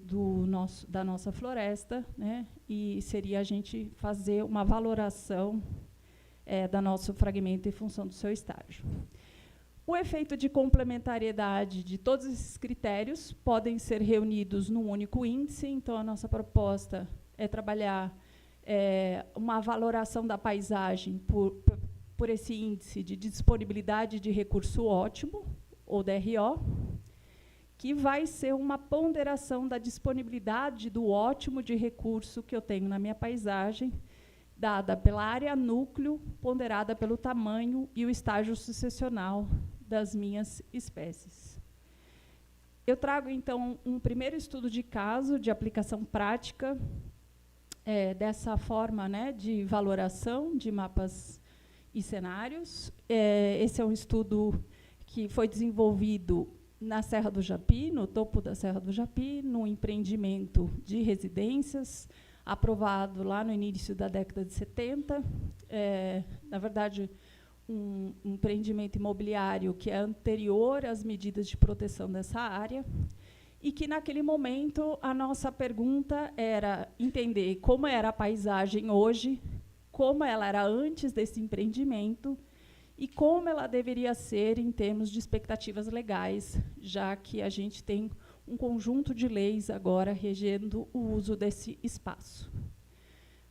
da nossa floresta, né, e seria a gente fazer uma valoração do nosso fragmento em função do seu estágio. O efeito de complementariedade de todos esses critérios podem ser reunidos num único índice. Então, a nossa proposta é trabalhar uma valoração da paisagem por esse índice de disponibilidade de recurso ótimo, ou DRO, que vai ser uma ponderação da disponibilidade do ótimo de recurso que eu tenho na minha paisagem, dada pela área núcleo, ponderada pelo tamanho e o estágio sucessional das minhas espécies. Eu trago, então, um primeiro estudo de caso de aplicação prática dessa forma, né, de valoração de mapas e cenários. Esse é um estudo que foi desenvolvido na Serra do Japi, no topo da Serra do Japi, num empreendimento de residências, aprovado lá no início da década de 70. Na verdade, um empreendimento imobiliário que é anterior às medidas de proteção dessa área, e que, naquele momento, a nossa pergunta era entender como era a paisagem hoje, como ela era antes desse empreendimento, e como ela deveria ser em termos de expectativas legais, já que a gente tem um conjunto de leis agora regendo o uso desse espaço.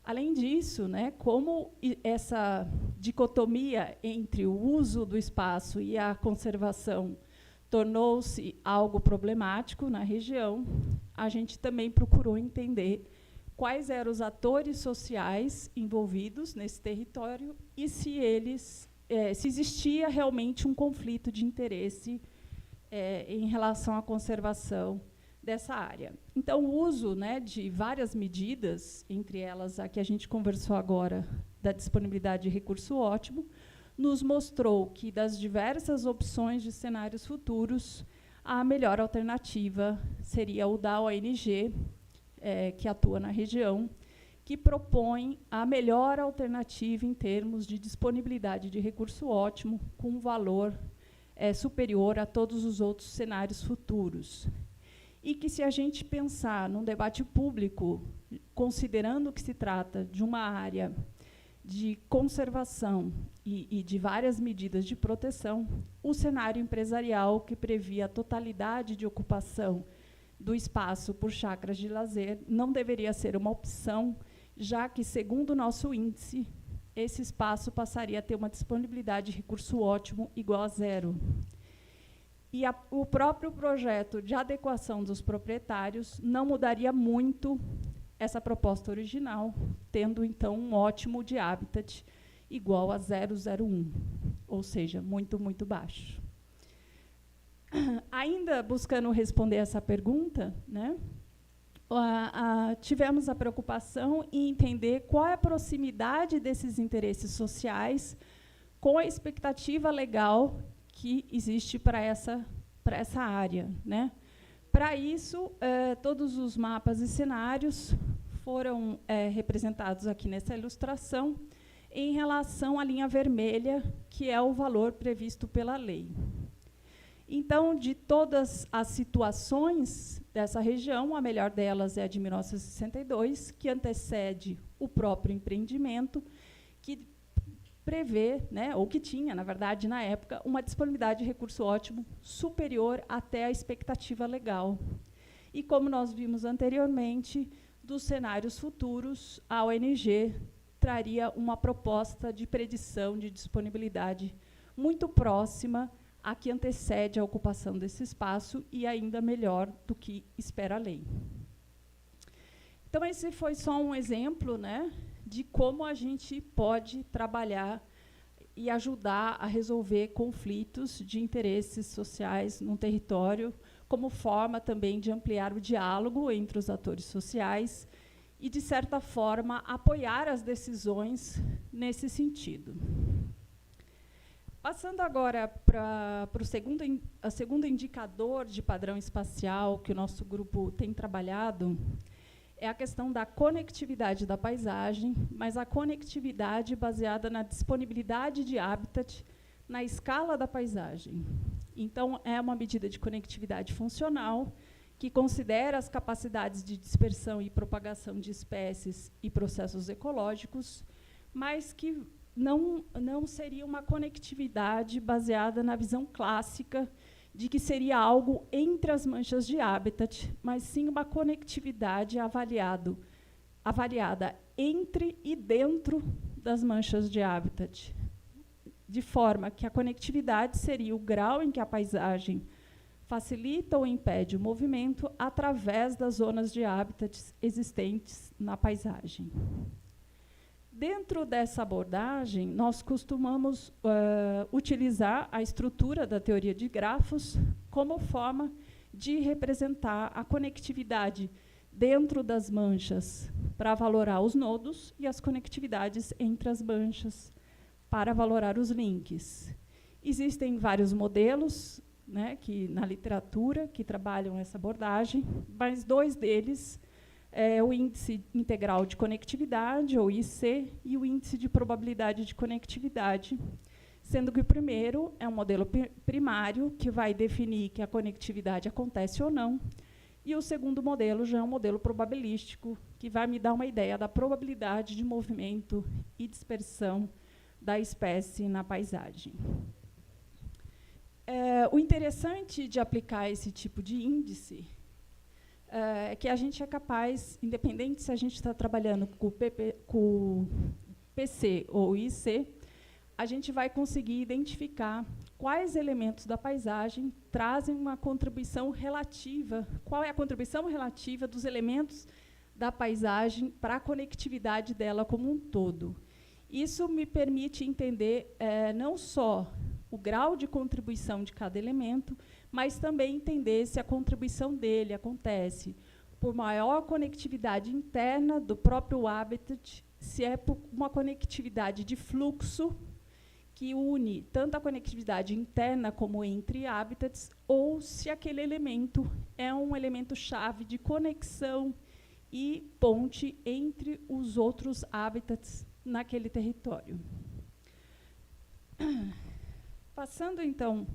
Além disso, né, como essa dicotomia entre o uso do espaço e a conservação tornou-se algo problemático na região, a gente também procurou entender quais eram os atores sociais envolvidos nesse território e se existia realmente um conflito de interesse em relação à conservação dessa área. Então, o uso, né, de várias medidas, entre elas a que a gente conversou agora, da disponibilidade de recurso ótimo, nos mostrou que, das diversas opções de cenários futuros, a melhor alternativa seria o da ONG, que atua na região, que propõe a melhor alternativa em termos de disponibilidade de recurso ótimo, com um valor superior a todos os outros cenários futuros. E que, se a gente pensar num debate público, considerando que se trata de uma área de conservação e de várias medidas de proteção, o cenário empresarial que previa a totalidade de ocupação do espaço por chácaras de lazer não deveria ser uma opção, já que, segundo o nosso índice, esse espaço passaria a ter uma disponibilidade de recurso ótimo igual a 0. E o próprio projeto de adequação dos proprietários não mudaria muito essa proposta original, tendo, então, um ótimo de habitat igual a 0,01, ou seja, muito, muito baixo. Ainda buscando responder essa pergunta, né, tivemos a preocupação em entender qual é a proximidade desses interesses sociais com a expectativa legal que existe para essa área, né? Para isso, todos os mapas e cenários foram representados aqui nessa ilustração em relação à linha vermelha, que é o valor previsto pela lei. Então, de todas as situações dessa região, a melhor delas é a de 1962, que antecede o próprio empreendimento, que prevê, né, ou que tinha, na verdade, na época, uma disponibilidade de recurso ótimo superior até a expectativa legal. E, como nós vimos anteriormente, dos cenários futuros, a ONG traria uma proposta de predição de disponibilidade muito próxima a que antecede a ocupação desse espaço e ainda melhor do que espera a lei. Então, esse foi só um exemplo, né, de como a gente pode trabalhar e ajudar a resolver conflitos de interesses sociais num território, como forma também de ampliar o diálogo entre os atores sociais e, de certa forma, apoiar as decisões nesse sentido. Passando agora para o segundo indicador de padrão espacial que o nosso grupo tem trabalhado, é a questão da conectividade da paisagem, mas a conectividade baseada na disponibilidade de habitat na escala da paisagem. Então, é uma medida de conectividade funcional que considera as capacidades de dispersão e propagação de espécies e processos ecológicos, mas que não seria uma conectividade baseada na visão clássica de que seria algo entre as manchas de habitat, mas sim uma conectividade avaliada entre e dentro das manchas de habitat, de forma que a conectividade seria o grau em que a paisagem facilita ou impede o movimento através das zonas de habitats existentes na paisagem. Dentro dessa abordagem, nós costumamos utilizar a estrutura da teoria de grafos como forma de representar a conectividade dentro das manchas para valorar os nodos e as conectividades entre as manchas para valorar os links. Existem vários modelos, né, na literatura que trabalham essa abordagem, mas 2 deles é o índice integral de conectividade, ou IC, e o índice de probabilidade de conectividade, sendo que o primeiro é um modelo primário, que vai definir que a conectividade acontece ou não, e o segundo modelo já é um modelo probabilístico, que vai me dar uma ideia da probabilidade de movimento e dispersão da espécie na paisagem. O interessante de aplicar esse tipo de índice é que a gente é capaz, independente se a gente está trabalhando com PC ou IC, a gente vai conseguir identificar quais elementos da paisagem trazem uma contribuição relativa, qual é a contribuição relativa dos elementos da paisagem para a conectividade dela como um todo. Isso me permite entender não só o grau de contribuição de cada elemento, mas também entender se a contribuição dele acontece por maior conectividade interna do próprio habitat, se é por uma conectividade de fluxo que une tanto a conectividade interna como entre habitats, ou se aquele elemento é um elemento-chave de conexão e ponte entre os outros habitats naquele território. Passando, então,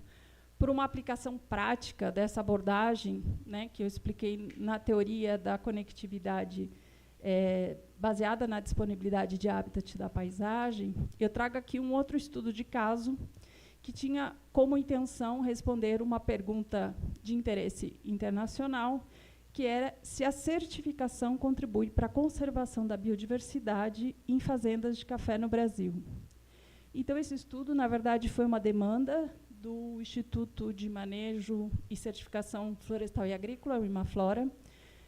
por uma aplicação prática dessa abordagem, né, que eu expliquei na teoria da conectividade baseada na disponibilidade de habitat da paisagem, eu trago aqui um outro estudo de caso que tinha como intenção responder uma pergunta de interesse internacional, que era se a certificação contribui para a conservação da biodiversidade em fazendas de café no Brasil. Então, esse estudo, na verdade, foi uma demanda do Instituto de Manejo e Certificação Florestal e Agrícola, o IMAFLORA,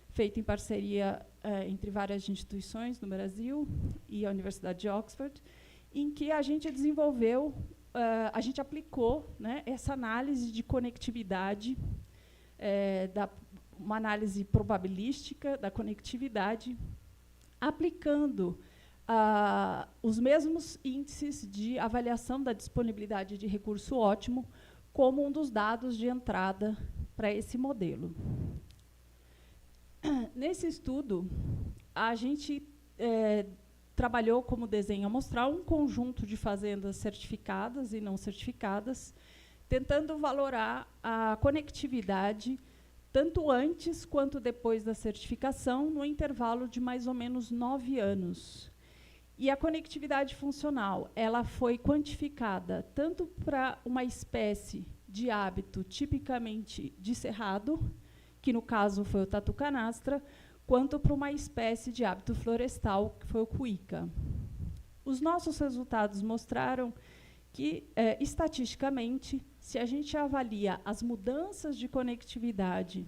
feito em parceria entre várias instituições no Brasil e a Universidade de Oxford, em que a gente desenvolveu, a gente aplicou, né, essa análise de conectividade, uma análise probabilística da conectividade, aplicando os mesmos índices de avaliação da disponibilidade de recurso ótimo como um dos dados de entrada para esse modelo. Nesse estudo, a gente trabalhou como desenho amostral um conjunto de fazendas certificadas e não certificadas, tentando valorar a conectividade tanto antes quanto depois da certificação, no intervalo de mais ou menos 9 anos. E a conectividade funcional, ela foi quantificada tanto para uma espécie de hábito tipicamente de cerrado, que no caso foi o tatu canastra, quanto para uma espécie de hábito florestal, que foi o cuíca. Os nossos resultados mostraram que, estatisticamente, se a gente avalia as mudanças de conectividade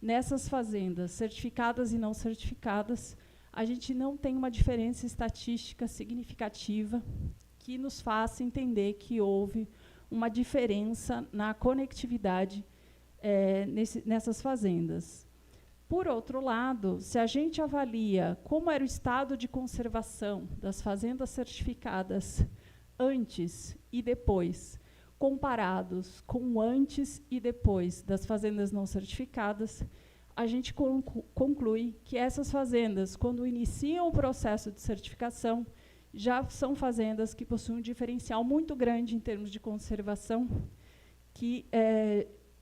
nessas fazendas certificadas e não certificadas, a gente não tem uma diferença estatística significativa que nos faça entender que houve uma diferença na conectividade nessas fazendas. Por outro lado, se a gente avalia como era o estado de conservação das fazendas certificadas antes e depois, comparados com o antes e depois das fazendas não certificadas, a gente conclui que essas fazendas, quando iniciam o processo de certificação, já são fazendas que possuem um diferencial muito grande em termos de conservação, que,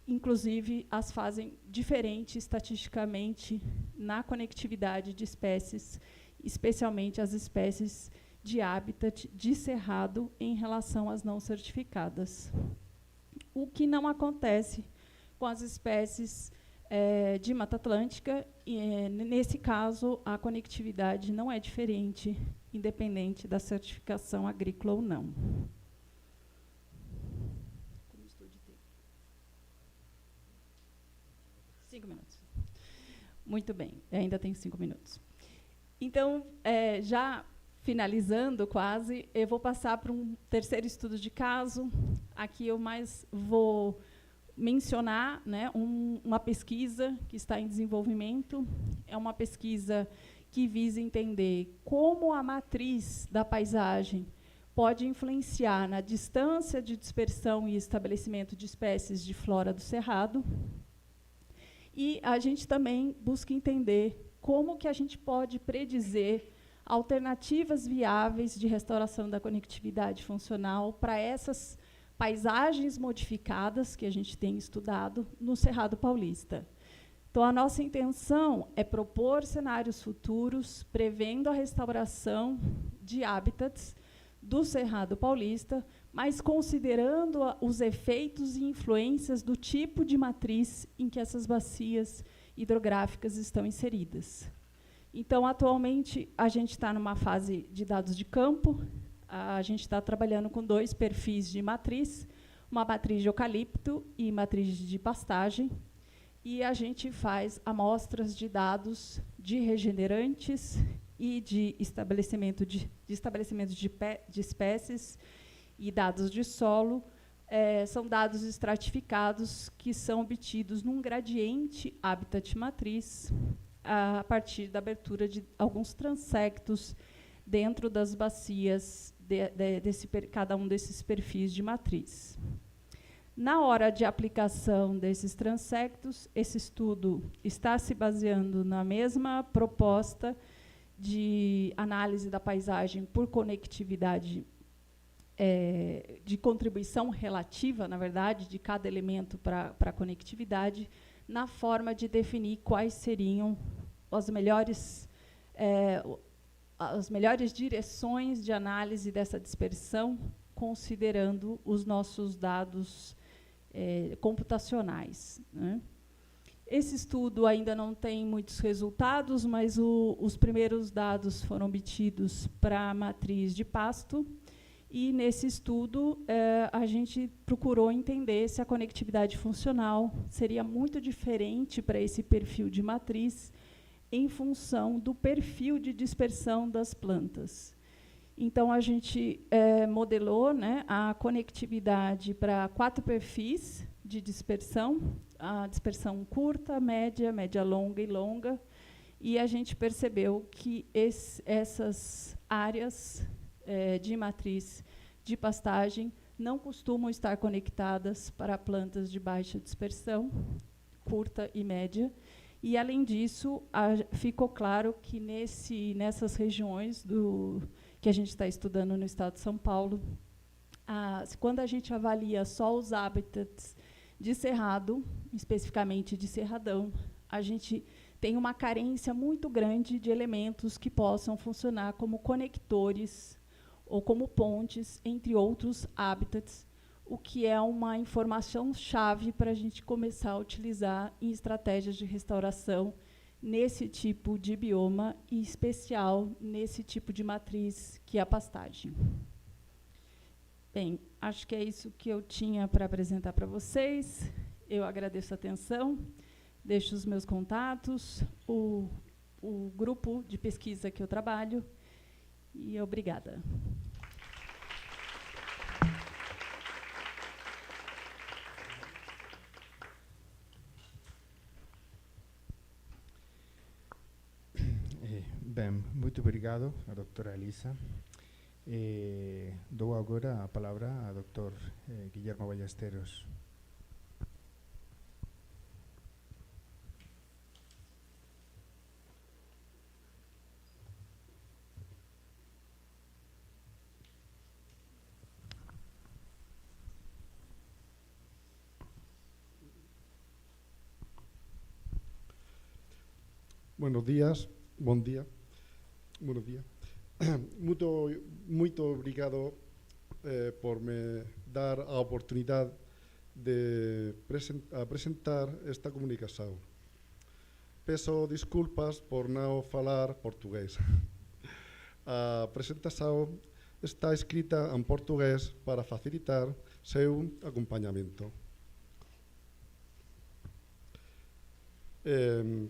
inclusive, as fazem diferente estatisticamente na conectividade de espécies, especialmente as espécies de habitat de cerrado em relação às não certificadas. O que não acontece com as espécies de Mata Atlântica, e, nesse caso, a conectividade não é diferente, independente da certificação agrícola ou não. Como estou de tempo? 5 minutos. Muito bem, ainda tem 5 minutos. Então, já finalizando quase, eu vou passar para um terceiro estudo de caso. Aqui eu mais vou mencionar, né, uma pesquisa que está em desenvolvimento. É uma pesquisa que visa entender como a matriz da paisagem pode influenciar na distância de dispersão e estabelecimento de espécies de flora do cerrado. E a gente também busca entender como que a gente pode predizer alternativas viáveis de restauração da conectividade funcional para essas paisagens modificadas que a gente tem estudado no Cerrado Paulista. Então, a nossa intenção é propor cenários futuros prevendo a restauração de hábitats do Cerrado Paulista, mas considerando os efeitos e influências do tipo de matriz em que essas bacias hidrográficas estão inseridas. Então, atualmente, a gente está numa fase de dados de campo. A gente está trabalhando com 2 perfis de matriz, uma matriz de eucalipto e matriz de pastagem, e a gente faz amostras de dados de regenerantes e de estabelecimento de espécies e dados de solo. São dados estratificados que são obtidos num gradiente habitat matriz, a partir da abertura de alguns transectos dentro das bacias cada um desses perfis de matriz. Na hora de aplicação desses transectos, esse estudo está se baseando na mesma proposta de análise da paisagem por conectividade, de contribuição relativa, na verdade, de cada elemento para a conectividade, na forma de definir quais seriam as melhores as melhores direções de análise dessa dispersão, considerando os nossos dados computacionais, né? Esse estudo ainda não tem muitos resultados, mas os primeiros dados foram obtidos para a matriz de pasto, e nesse estudo a gente procurou entender se a conectividade funcional seria muito diferente para esse perfil de matriz em função do perfil de dispersão das plantas. Então, a gente modelou, né, a conectividade para 4 perfis de dispersão, a dispersão curta, média, média-longa e longa, e a gente percebeu que essas áreas de matriz de pastagem não costumam estar conectadas para plantas de baixa dispersão, curta e média. E, além disso, ficou claro que nessas regiões que a gente está estudando no estado de São Paulo, quando a gente avalia só os hábitats de cerrado, especificamente de cerradão, a gente tem uma carência muito grande de elementos que possam funcionar como conectores ou como pontes entre outros hábitats, o que é uma informação-chave para a gente começar a utilizar em estratégias de restauração nesse tipo de bioma, e em especial nesse tipo de matriz que é a pastagem. Bem, acho que é isso que eu tinha para apresentar para vocês. Eu agradeço a atenção, deixo os meus contatos, o grupo de pesquisa que eu trabalho, e obrigada. Bem, muito obrigado a doutora Elisa. Dou agora a palavra ao Dr. Guillermo Ballesteros. Buenos días, bom dia. Buenos días. Muito obrigado por me dar a oportunidade de apresentar esta comunicação. Peço desculpas por não falar português. A apresentação está escrita em português para facilitar seu acompanhamento.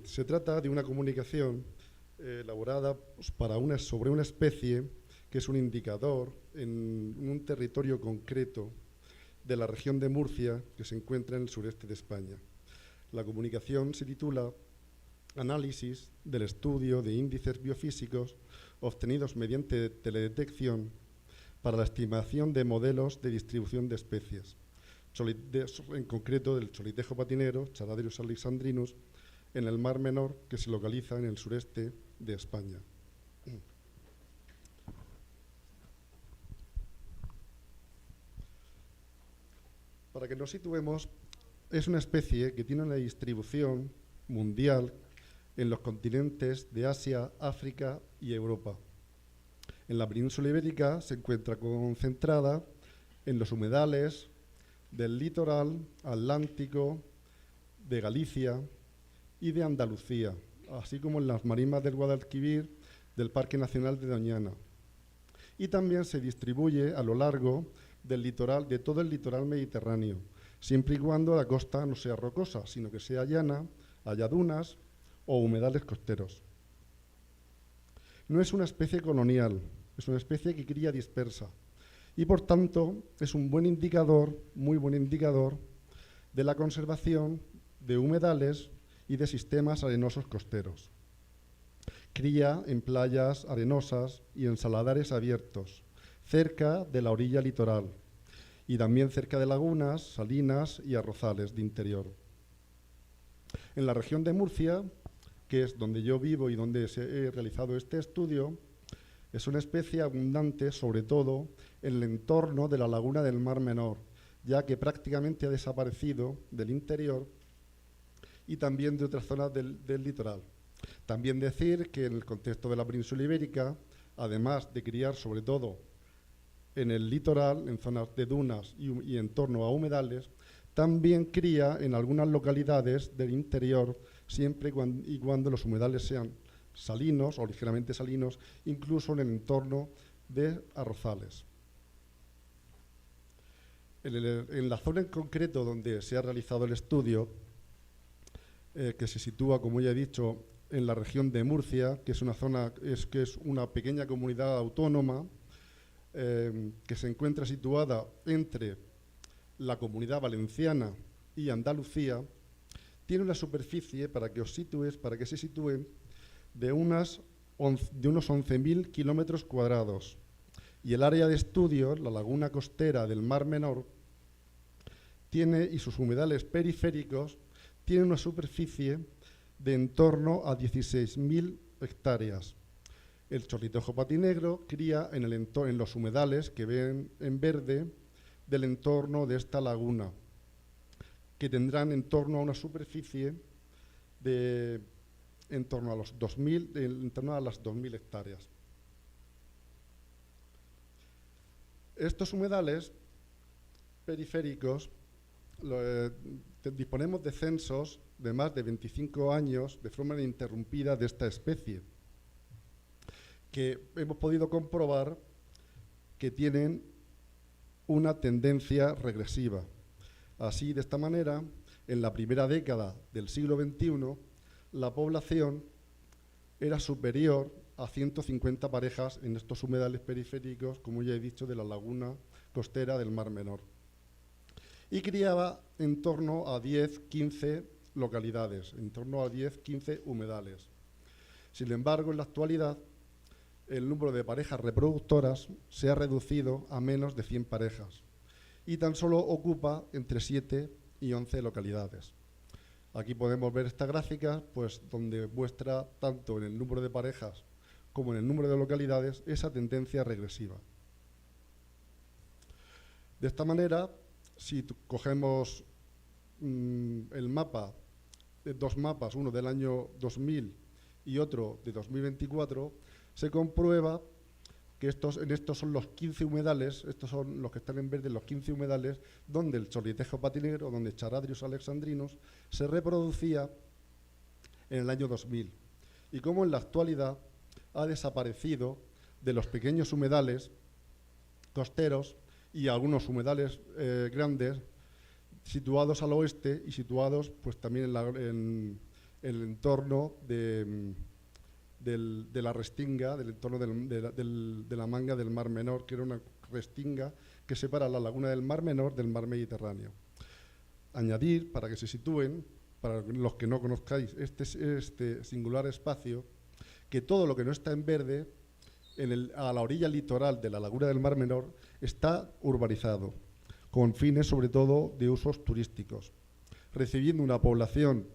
Se trata de una comunicación elaborada sobre una especie que es un indicador en un territorio concreto de la región de Murcia que se encuentra en el sureste de España. La comunicación se titula Análisis del estudio de índices biofísicos obtenidos mediante teledetección para la estimación de modelos de distribución de especies, en concreto del cholitejo patinero, Charadrius alexandrinus, en el Mar Menor, que se localiza en el sureste de España. Para que nos situemos, es una especie que tiene una distribución mundial en los continentes de Asia, África y Europa. En la península ibérica se encuentra concentrada en los humedales del litoral atlántico de Galicia y de Andalucía, así como en las marismas del Guadalquivir del Parque Nacional de Doñana. Y también se distribuye a lo largo del litoral, de todo el litoral mediterráneo, siempre y cuando la costa no sea rocosa, sino que sea llana, haya dunas o humedales costeros. No es una especie colonial, es una especie que cría dispersa y, por tanto, es un buen indicador, muy buen indicador, de la conservación de humedales y de sistemas arenosos costeros. Cría en playas arenosas y en saladares abiertos, cerca de la orilla litoral, y también cerca de lagunas, salinas y arrozales de interior. En la región de Murcia, que es donde yo vivo y donde he realizado este estudio, es una especie abundante, sobre todo en el entorno de la laguna del Mar Menor, ya que prácticamente ha desaparecido del interior y también de otras zonas del litoral. También decir que en el contexto de la península ibérica, además de criar sobre todo en el litoral, en zonas de dunas y en torno a humedales, también cría en algunas localidades del interior, siempre y cuando los humedales sean salinos o ligeramente salinos, incluso en el entorno de arrozales. En la zona en concreto donde se ha realizado el estudio, que se sitúa, como ya he dicho, en la región de Murcia, que es una pequeña comunidad autónoma que se encuentra situada entre la Comunidad Valenciana y Andalucía, tiene una superficie, para que se sitúen, de unos 11.000 kilómetros cuadrados. Y el área de estudio, la laguna costera del Mar Menor, y sus humedales periféricos, tienen una superficie de en torno a 16.000 hectáreas. El chorlitejo patinegro cría en los humedales que ven en verde del entorno de esta laguna, que tendrán en torno a una superficie de en torno a las 2.000 hectáreas. Estos humedales periféricos disponemos de censos de más de 25 años de forma ininterrumpida de esta especie, que hemos podido comprobar que tienen una tendencia regresiva. Así, de esta manera, en la primera década del siglo XXI, la población era superior a 150 parejas en estos humedales periféricos, como ya he dicho, de la laguna costera del Mar Menor. Y criaba en torno a 10-15 localidades, en torno a 10-15 humedales. Sin embargo, en la actualidad, el número de parejas reproductoras se ha reducido a menos de 100 parejas y tan solo ocupa entre 7 y 11 localidades. Aquí podemos ver esta gráfica, pues, donde muestra tanto en el número de parejas como en el número de localidades esa tendencia regresiva. De esta manera, si cogemos el mapa, dos mapas, uno del año 2000 y otro de 2024, se comprueba que estos son los 15 humedales, estos son los que están en verde, los 15 humedales donde el chorlitejo patinegro, donde Charadrius alexandrinus se reproducía en el año 2000. Y como en la actualidad ha desaparecido de los pequeños humedales costeros y algunos humedales grandes situados al oeste y situados pues también en el entorno de la restinga, del entorno de la manga del Mar Menor, que era una restinga que separa la laguna del Mar Menor del Mar Mediterráneo. Añadir, para que se sitúen, para los que no conozcáis este singular espacio, que todo lo que no está en verde, a la orilla litoral de la laguna del Mar Menor, está urbanizado, con fines sobre todo de usos turísticos, recibiendo una población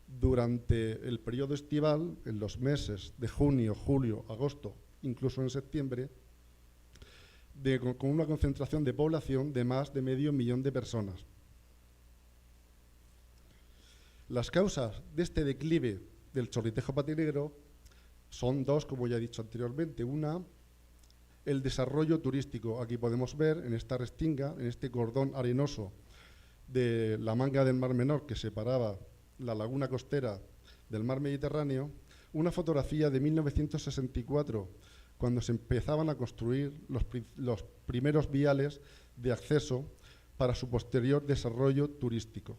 durante el periodo estival, en los meses de junio, julio, agosto, incluso en septiembre, con una concentración de población de más de 500.000 de personas. Las causas de este declive del chorlitejo patinegro son dos, como ya he dicho anteriormente. Una, el desarrollo turístico. Aquí podemos ver en esta restinga, en este cordón arenoso de la manga del Mar Menor que separaba la laguna costera del Mar Mediterráneo, una fotografía de 1964, cuando se empezaban a construir los primeros viales de acceso para su posterior desarrollo turístico.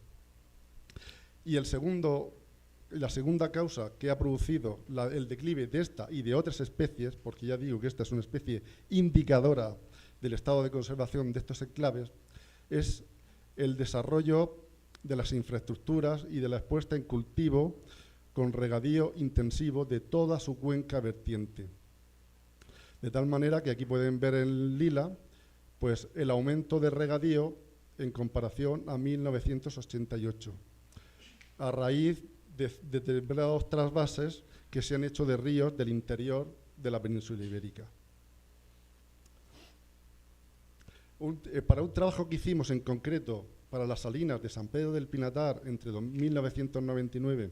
Y la segunda causa que ha producido el declive de esta y de otras especies, porque ya digo que esta es una especie indicadora del estado de conservación de estos enclaves, es el desarrollo de las infraestructuras y de la puesta en cultivo con regadío intensivo de toda su cuenca vertiente. De tal manera que aquí pueden ver en lila pues, el aumento de regadío en comparación a 1988, a raíz de determinados trasvases que se han hecho de ríos del interior de la península ibérica. Para un trabajo que hicimos en concreto para las salinas de San Pedro del Pinatar entre 1999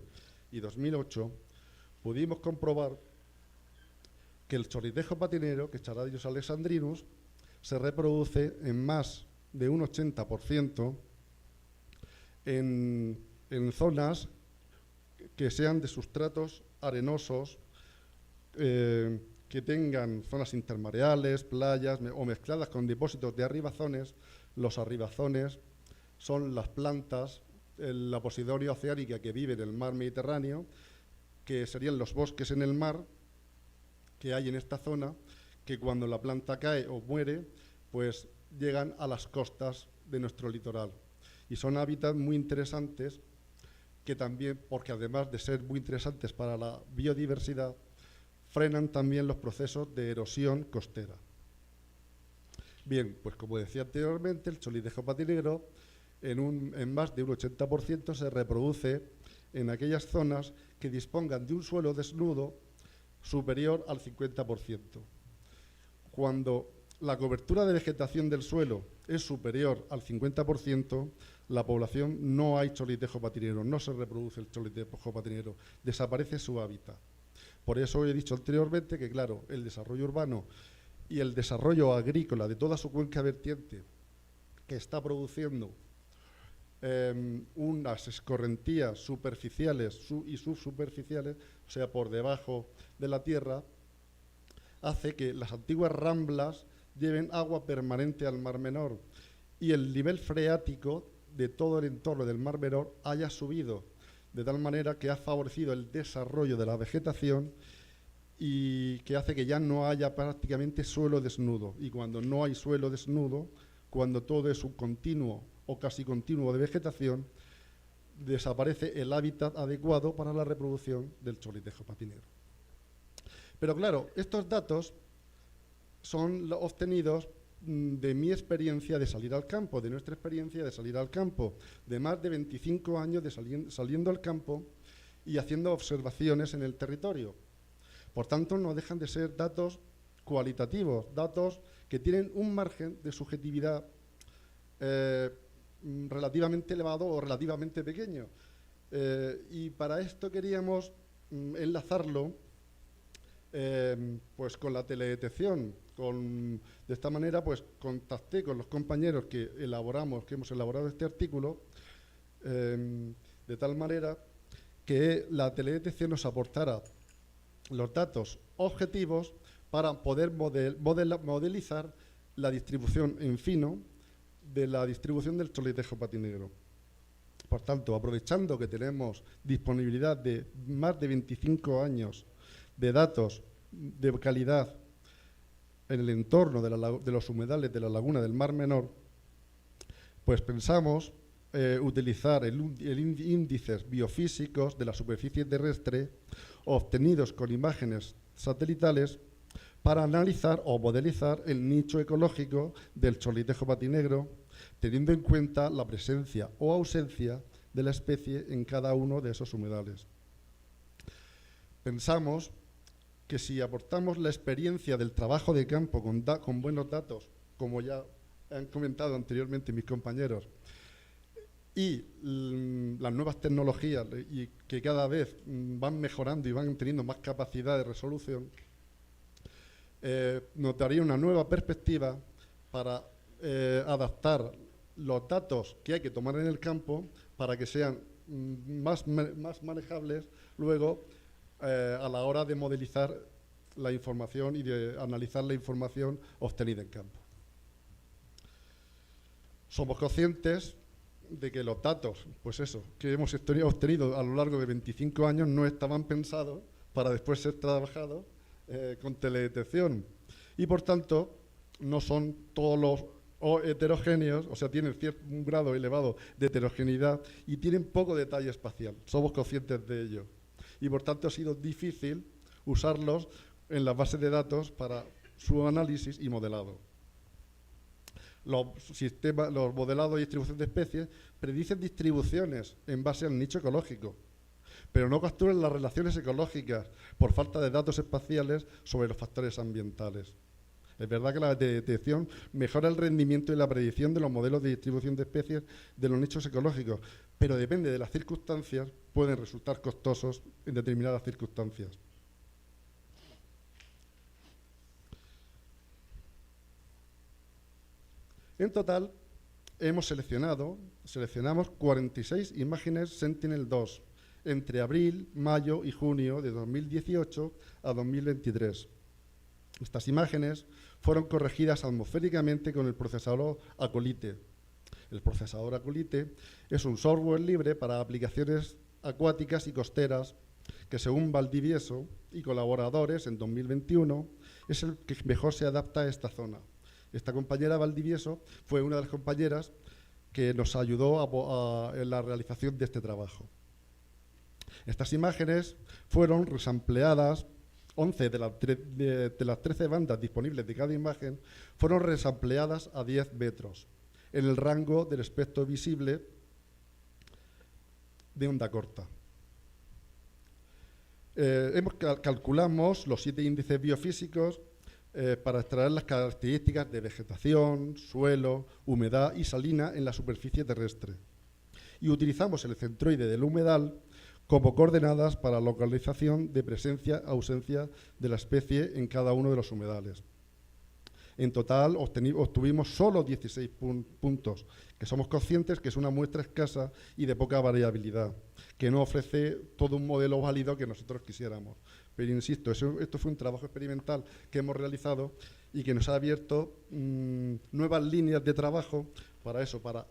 y 2008, pudimos comprobar que el chorlitejo patinero, que es Charadrius alexandrinus, se reproduce en más de un 80% en zonas que sean de sustratos arenosos, que tengan zonas intermareales, playas o mezcladas con depósitos de arribazones. Los arribazones son las plantas, la Posidonia oceánica que vive en el mar Mediterráneo, que serían los bosques en el mar que hay en esta zona, que cuando la planta cae o muere, pues llegan a las costas de nuestro litoral. Y son hábitats muy interesantes, que también, porque además de ser muy interesantes para la biodiversidad, frenan también los procesos de erosión costera. Bien, pues como decía anteriormente, el chorlitejo patinegro en más de un 80% se reproduce en aquellas zonas que dispongan de un suelo desnudo superior al 50%. Cuando la cobertura de vegetación del suelo es superior al 50%, la población no hay chorlitejo patinegro, no se reproduce el chorlitejo patinegro, desaparece su hábitat. Por eso he dicho anteriormente que, claro, el desarrollo urbano y el desarrollo agrícola de toda su cuenca vertiente, que está produciendo unas escorrentías superficiales y subsuperficiales, o sea, por debajo de la tierra, hace que las antiguas ramblas lleven agua permanente al Mar Menor y el nivel freático de todo el entorno del Mar Menor haya subido, de tal manera que ha favorecido el desarrollo de la vegetación y que hace que ya no haya prácticamente suelo desnudo. Y cuando no hay suelo desnudo, cuando todo es un continuo o casi continuo de vegetación, desaparece el hábitat adecuado para la reproducción del chorlitejo patinegro. Pero claro, estos datos son obtenidos de mi experiencia de salir al campo, de nuestra experiencia de salir al campo, de más de 25 años de saliendo al campo y haciendo observaciones en el territorio. Por tanto, no dejan de ser datos cualitativos, datos que tienen un margen de subjetividad relativamente elevado o relativamente pequeño. Y para esto queríamos enlazarlo pues con la teledetección. De esta manera, pues contacté con los compañeros que hemos elaborado este artículo, de tal manera que la teledetección nos aportara los datos objetivos para poder modelizar la distribución en fino de la distribución del chorlitejo patinegro. Por tanto, aprovechando que tenemos disponibilidad de más de 25 años de datos de calidad en el entorno de los humedales de la laguna del Mar Menor, pues pensamos utilizar índices biofísicos de la superficie terrestre obtenidos con imágenes satelitales para analizar o modelizar el nicho ecológico del chorlitejo patinegro, teniendo en cuenta la presencia o ausencia de la especie en cada uno de esos humedales. Pensamos que si aportamos la experiencia del trabajo de campo con buenos datos, como ya han comentado anteriormente mis compañeros, y las nuevas tecnologías y que cada vez van mejorando y van teniendo más capacidad de resolución, nos daría una nueva perspectiva para adaptar los datos que hay que tomar en el campo para que sean más manejables luego a la hora de modelizar la información y de analizar la información obtenida en campo. Somos conscientes de que los datos, pues eso, que hemos obtenido a lo largo de 25 años no estaban pensados para después ser trabajados con teledetección y por tanto no son todos los heterogéneos, o sea, tienen un grado elevado de heterogeneidad y tienen poco detalle espacial. Somos conscientes de ello y por tanto ha sido difícil usarlos en las bases de datos para su análisis y modelado. Los modelados y distribución de especies predicen distribuciones en base al nicho ecológico, pero no capturan las relaciones ecológicas por falta de datos espaciales sobre los factores ambientales. Es verdad que la detección mejora el rendimiento y la predicción de los modelos de distribución de especies de los nichos ecológicos, pero depende de las circunstancias, pueden resultar costosos en determinadas circunstancias. En total, seleccionamos 46 imágenes Sentinel-2 entre abril, mayo y junio de 2018 a 2023. Estas imágenes fueron corregidas atmosféricamente con el procesador Acolyte. El procesador Acolyte es un software libre para aplicaciones acuáticas y costeras que, según Valdivieso y colaboradores en 2021, es el que mejor se adapta a esta zona. Esta compañera Valdivieso fue una de las compañeras que nos ayudó en la realización de este trabajo. Estas imágenes fueron resampleadas, 11 de las 13 bandas disponibles de cada imagen fueron resampleadas a 10 metros, en el rango del espectro visible de onda corta. Calculamos los 7 índices biofísicos para extraer las características de vegetación, suelo, humedad y salina en la superficie terrestre. Y utilizamos el centroide del humedal como coordenadas para la localización de presencia-ausencia de la especie en cada uno de los humedales. En total obtuvimos solo 16 puntos, que somos conscientes que es una muestra escasa y de poca variabilidad, que no ofrece todo un modelo válido que nosotros quisiéramos. Pero insisto, esto fue un trabajo experimental que hemos realizado y que nos ha abierto nuevas líneas de trabajo para eso, para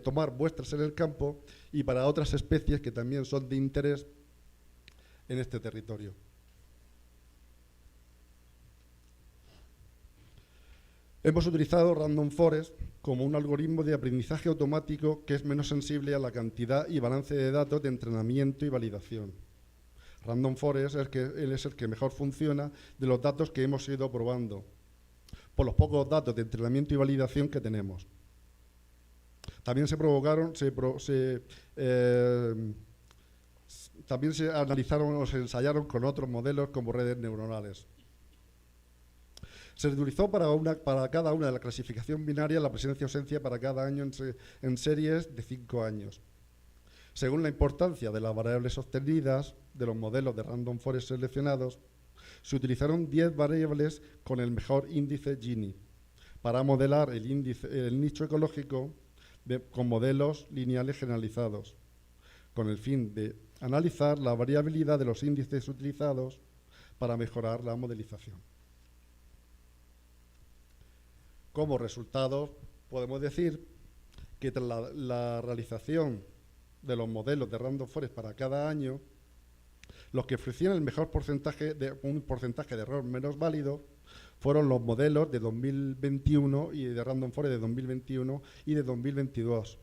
tomar muestras en el campo y para otras especies que también son de interés en este territorio. Hemos utilizado Random Forest como un algoritmo de aprendizaje automático que es menos sensible a la cantidad y balance de datos de entrenamiento y validación. Random Forest es el que mejor funciona de los datos que hemos ido probando, por los pocos datos de entrenamiento y validación que tenemos. También también se analizaron o se ensayaron con otros modelos como redes neuronales. Se utilizó para cada una de la clasificación binaria la presencia-ausencia para cada año en series de 5 años. Según la importancia de las variables obtenidas de los modelos de Random Forest seleccionados, se utilizaron 10 variables con el mejor índice Gini para modelar el nicho ecológico con modelos lineales generalizados, con el fin de analizar la variabilidad de los índices utilizados para mejorar la modelización. Como resultado, podemos decir que tras la realización de los modelos de Random Forest para cada año, los que ofrecían el mejor un porcentaje de error menos válido fueron los modelos de 2021 y de Random Forest de 2021 y de 2022,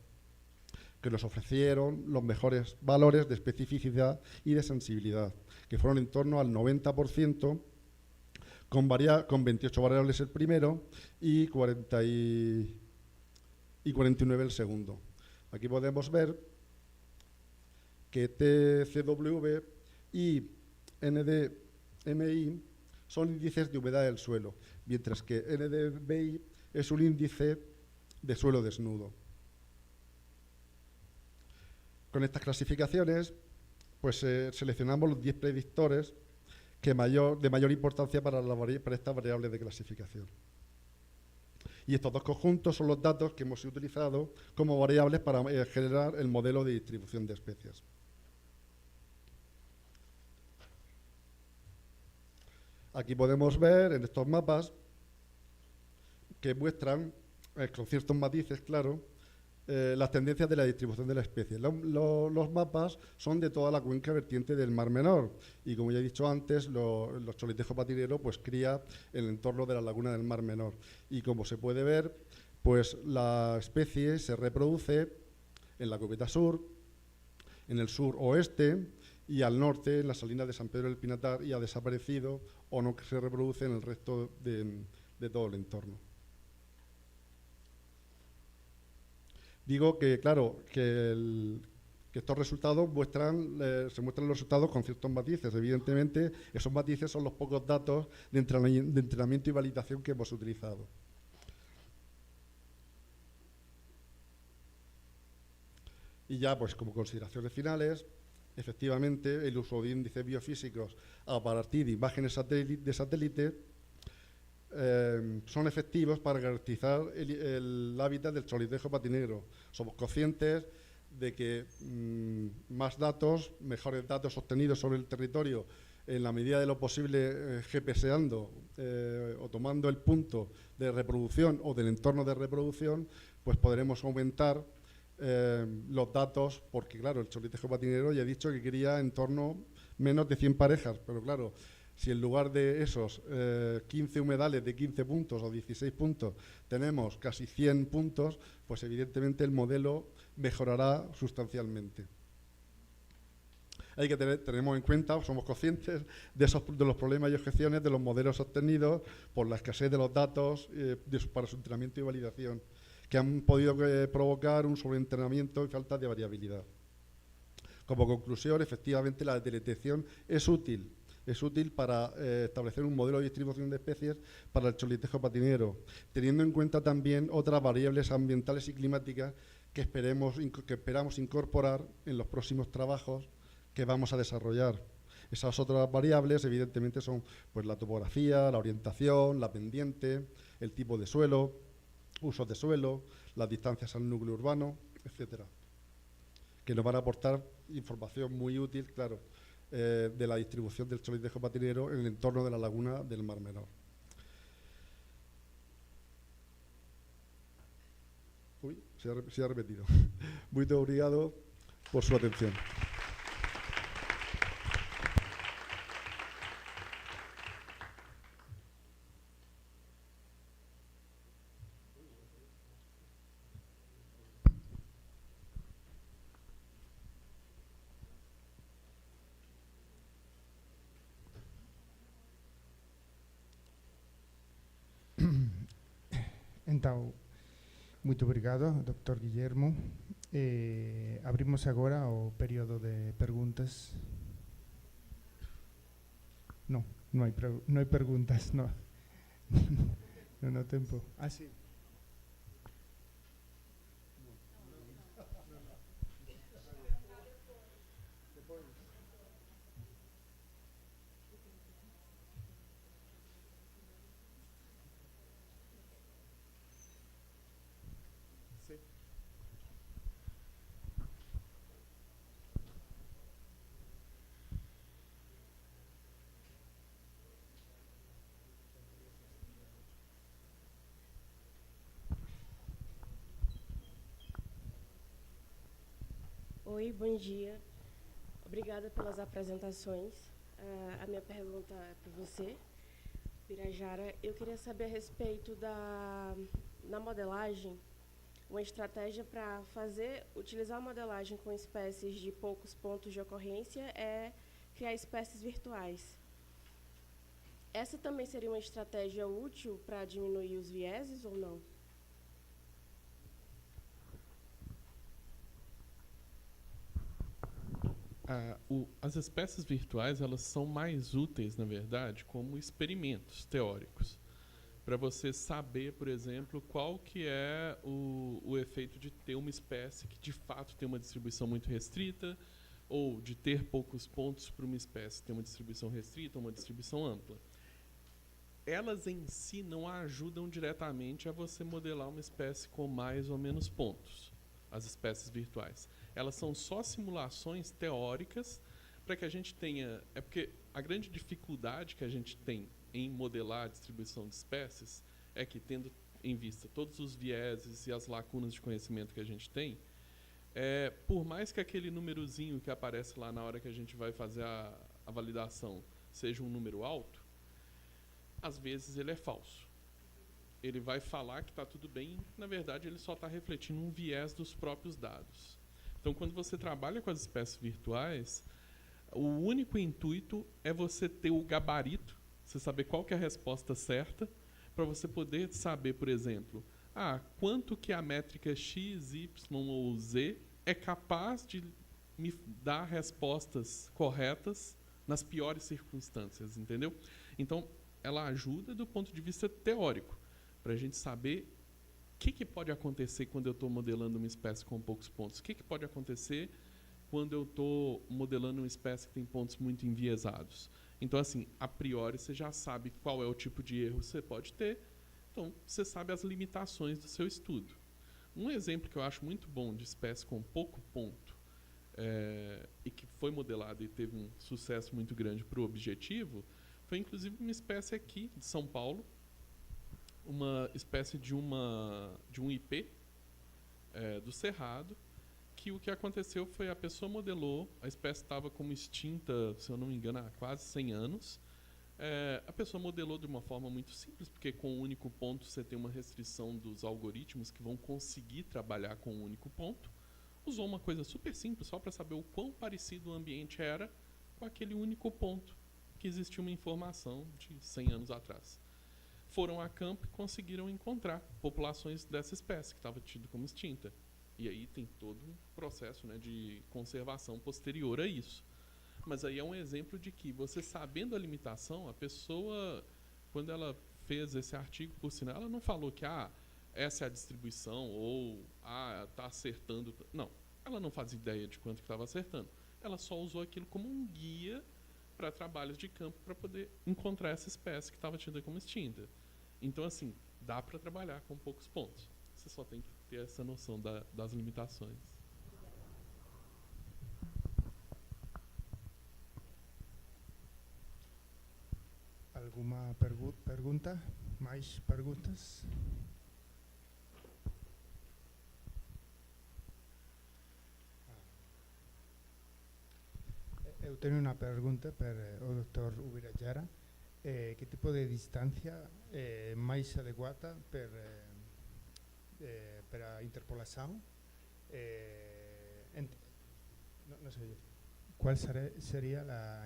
que nos ofrecieron los mejores valores de especificidad y de sensibilidad, que fueron en torno al 90%, con 28 variables el primero y 49 el segundo. Aquí podemos ver que TCW y NDMI son índices de humedad del suelo, mientras que NDBI es un índice de suelo desnudo. Con estas clasificaciones, pues seleccionamos los 10 predictores de mayor importancia para estas variables de clasificación. Y estos dos conjuntos son los datos que hemos utilizado como variables para generar el modelo de distribución de especies. Aquí podemos ver en estos mapas que muestran, con ciertos matices, claro, las tendencias de la distribución de la especie. Los mapas son de toda la cuenca vertiente del Mar Menor y, como ya he dicho antes, los choletejo patinero pues cría en el entorno de la laguna del Mar Menor. Y como se puede ver, pues la especie se reproduce en la cubeta sur, en el sur oeste y al norte en las salinas de San Pedro del Pinatar, y ha desaparecido o no se reproduce en el resto de todo el entorno. Digo que, claro, que que estos resultados se muestran los resultados con ciertos matices. Evidentemente, esos matices son los pocos datos de entrenamiento y validación que hemos utilizado. Y ya, pues como consideraciones finales, efectivamente, el uso de índices biofísicos a partir de imágenes de satélite son efectivos para garantizar el hábitat del chorlitejo patinegro. Somos conscientes de que más datos, mejores datos obtenidos sobre el territorio en la medida de lo posible GPSeando o tomando el punto de reproducción o del entorno de reproducción, pues podremos aumentar los datos, porque claro, el chorlitejo patinegro ya he dicho que quería en torno menos de 100 parejas, pero claro, si en lugar de esos 15 humedales de 15 puntos o 16 puntos tenemos casi 100 puntos, pues evidentemente el modelo mejorará sustancialmente. Tenemos en cuenta, somos conscientes de los problemas y objeciones de los modelos obtenidos por la escasez de los datos para su entrenamiento y validación, que han podido provocar un sobreentrenamiento y falta de variabilidad. Como conclusión, efectivamente, la detección es útil para establecer un modelo de distribución de especies para el chorlitejo patinegro, teniendo en cuenta también otras variables ambientales y climáticas que esperamos incorporar en los próximos trabajos que vamos a desarrollar. Esas otras variables, evidentemente, son pues, la topografía, la orientación, la pendiente, el tipo de suelo, usos de suelo, las distancias al núcleo urbano, etcétera, que nos van a aportar información muy útil, claro, de la distribución del chorlitejo patinegro en el entorno de la laguna del Mar Menor. Uy, se ha repetido. Muito obrigado por su atención. Então, muito obrigado, Dr. Guillermo. Abrimos agora o período de perguntas. Não há perguntas, não. Não há tempo. Ah, sim. Oi, bom dia. Obrigada pelas apresentações. A minha pergunta é para você, Pirajara. Eu queria saber a respeito na modelagem, uma estratégia para utilizar a modelagem com espécies de poucos pontos de ocorrência é criar espécies virtuais. Essa também seria uma estratégia útil para diminuir os vieses ou não? As espécies virtuais, elas são mais úteis, na verdade, como experimentos teóricos, para você saber, por exemplo, qual que é o efeito de ter uma espécie que de fato tem uma distribuição muito restrita, ou de ter poucos pontos para uma espécie ter uma distribuição restrita ou uma distribuição ampla. Elas em si não ajudam diretamente a você modelar uma espécie com mais ou menos pontos, as espécies virtuais. Elas são só simulações teóricas para que a gente tenha... É porque a grande dificuldade que a gente tem em modelar a distribuição de espécies é que, tendo em vista todos os vieses e as lacunas de conhecimento que a gente tem, por mais que aquele númerozinho que aparece lá na hora que a gente vai fazer a validação seja um número alto, às vezes ele é falso. Ele vai falar que está tudo bem, na verdade ele só está refletindo um viés dos próprios dados. Então, quando você trabalha com as espécies virtuais, o único intuito é você ter o gabarito, você saber qual que é a resposta certa, para você poder saber, por exemplo, quanto que a métrica x, y ou z é capaz de me dar respostas corretas nas piores circunstâncias, entendeu? Então, ela ajuda do ponto de vista teórico, para a gente saber o que pode acontecer quando eu estou modelando uma espécie com poucos pontos, o que pode acontecer quando eu estou modelando uma espécie que tem pontos muito enviesados. Então, assim, a priori, você já sabe qual é o tipo de erro que você pode ter, então, você sabe as limitações do seu estudo. Um exemplo que eu acho muito bom de espécie com pouco ponto, e que foi modelado e teve um sucesso muito grande para o objetivo, foi inclusive uma espécie aqui de São Paulo, uma espécie de um IP do Cerrado, que o que aconteceu foi a pessoa modelou, a espécie estava como extinta, se eu não me engano, há quase 100 anos. A pessoa modelou de uma forma muito simples, porque com um único ponto você tem uma restrição dos algoritmos que vão conseguir trabalhar com um único ponto. Usou uma coisa super simples, só para saber o quão parecido o ambiente era com aquele único ponto que existia uma informação de 100 anos atrás. Foram a campo e conseguiram encontrar populações dessa espécie, que estava tida como extinta. E aí tem todo um processo, né, de conservação posterior a isso. Mas aí é um exemplo de que, você sabendo a limitação, a pessoa, quando ela fez esse artigo, por sinal, ela não falou que essa é a distribuição, ou está acertando. Não, ela não fazia ideia de quanto que estava acertando. Ela só usou aquilo como um guia para trabalhos de campo, para poder encontrar essa espécie que estava tida como extinta. Então, assim, dá para trabalhar com poucos pontos. Você só tem que ter essa noção das limitações. Alguma pergunta? Mais perguntas? Eu tenho uma pergunta para o Dr. Ubirajara. Que tipo de distância é mais adequada para a interpolação? Não sei. Qual seria a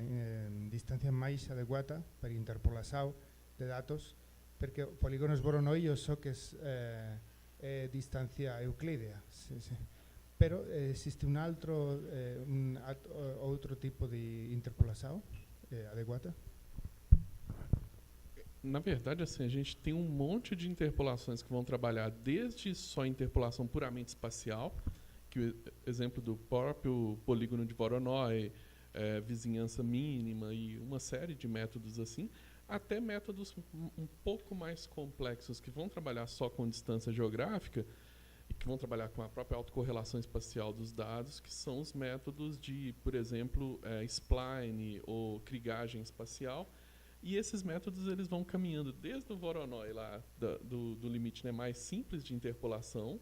distância mais adequada para interpolação de dados? Porque o polígonos Voronoi eu só que é distância euclídea. Pero existe outro tipo de interpolação adequada? Na verdade, assim, a gente tem um monte de interpolações que vão trabalhar desde só interpolação puramente espacial, que o exemplo do próprio polígono de Voronoi, vizinhança mínima e uma série de métodos assim, até métodos um pouco mais complexos que vão trabalhar só com distância geográfica e que vão trabalhar com a própria autocorrelação espacial dos dados, que são os métodos de, por exemplo, spline ou krigagem espacial. E esses métodos eles vão caminhando desde o Voronoi lá do limite, né, mais simples de interpolação,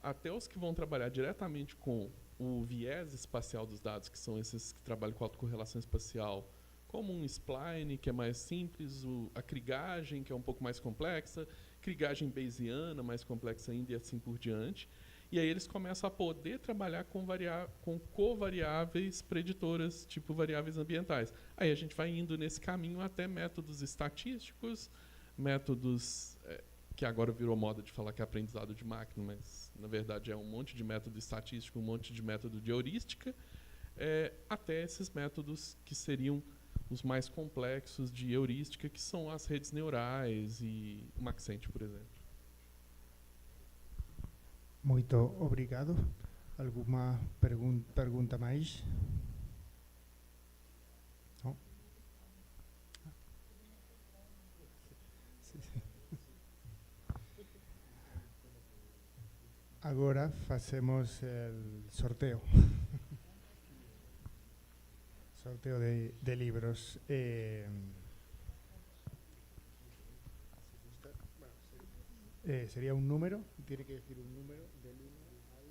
até os que vão trabalhar diretamente com o viés espacial dos dados, que são esses que trabalham com autocorrelação espacial, como um spline, que é mais simples, a krigagem, que é um pouco mais complexa, krigagem bayesiana, mais complexa ainda, e assim por diante. E aí eles começam a poder trabalhar com covariáveis preditoras, tipo variáveis ambientais. Aí a gente vai indo nesse caminho até métodos estatísticos, métodos que agora virou moda de falar que é aprendizado de máquina, mas na verdade é um monte de método estatístico, um monte de método de heurística, até esses métodos que seriam os mais complexos de heurística, que são as redes neurais e o Maxent, por exemplo. Muito obrigado. Alguma pergunta mais? Não? Agora fazemos o sorteio. Sorteo de libros. Sería un número, tiene que decir un número del 1 al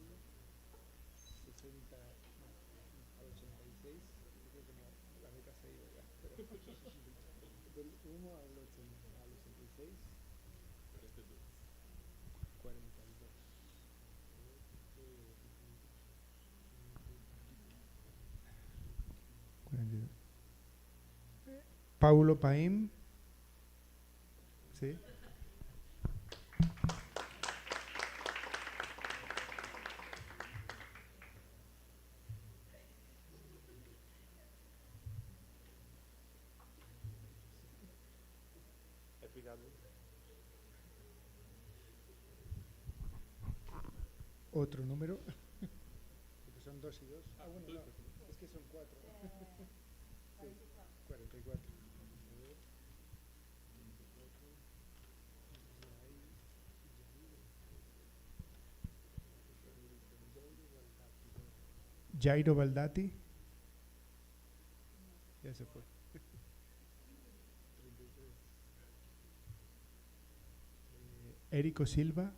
60, al 86, creo que la beca se ha ido ya, pero del 1 al 86, 42. 42. Paulo Paim, ¿sí? otro número. Porque son 2 y 2. Ah, bueno, no, es que son 4. Sí, 44. Jairo Baldati. Ya se fue. Érico Silva.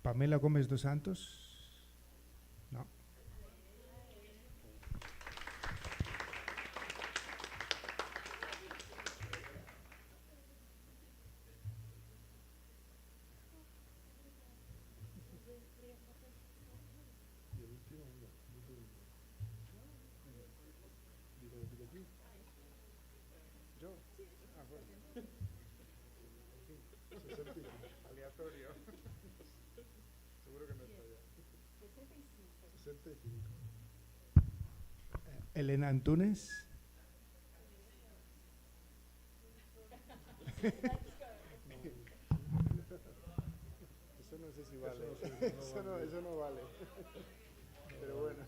Pamela Gómez dos Santos. No. ¿Yo? Ah, bueno. Aleatorio. Seguro que no está ya. 65. Elena Antunes. Eso no sé si vale. Eso no vale. Pero bueno.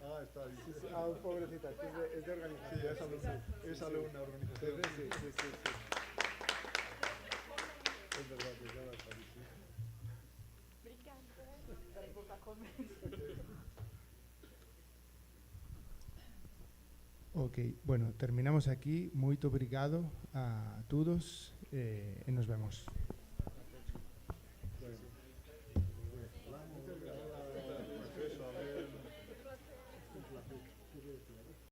Ah, está bien. Sí, sí. Ah, pobrecita, es de organización. Sí, es alumna, organización. Sí. Es verdad que ya va a estar, sí. Peraí, voltar com Ok, bueno, terminamos aquí. Muito obrigado a todos y nos vemos.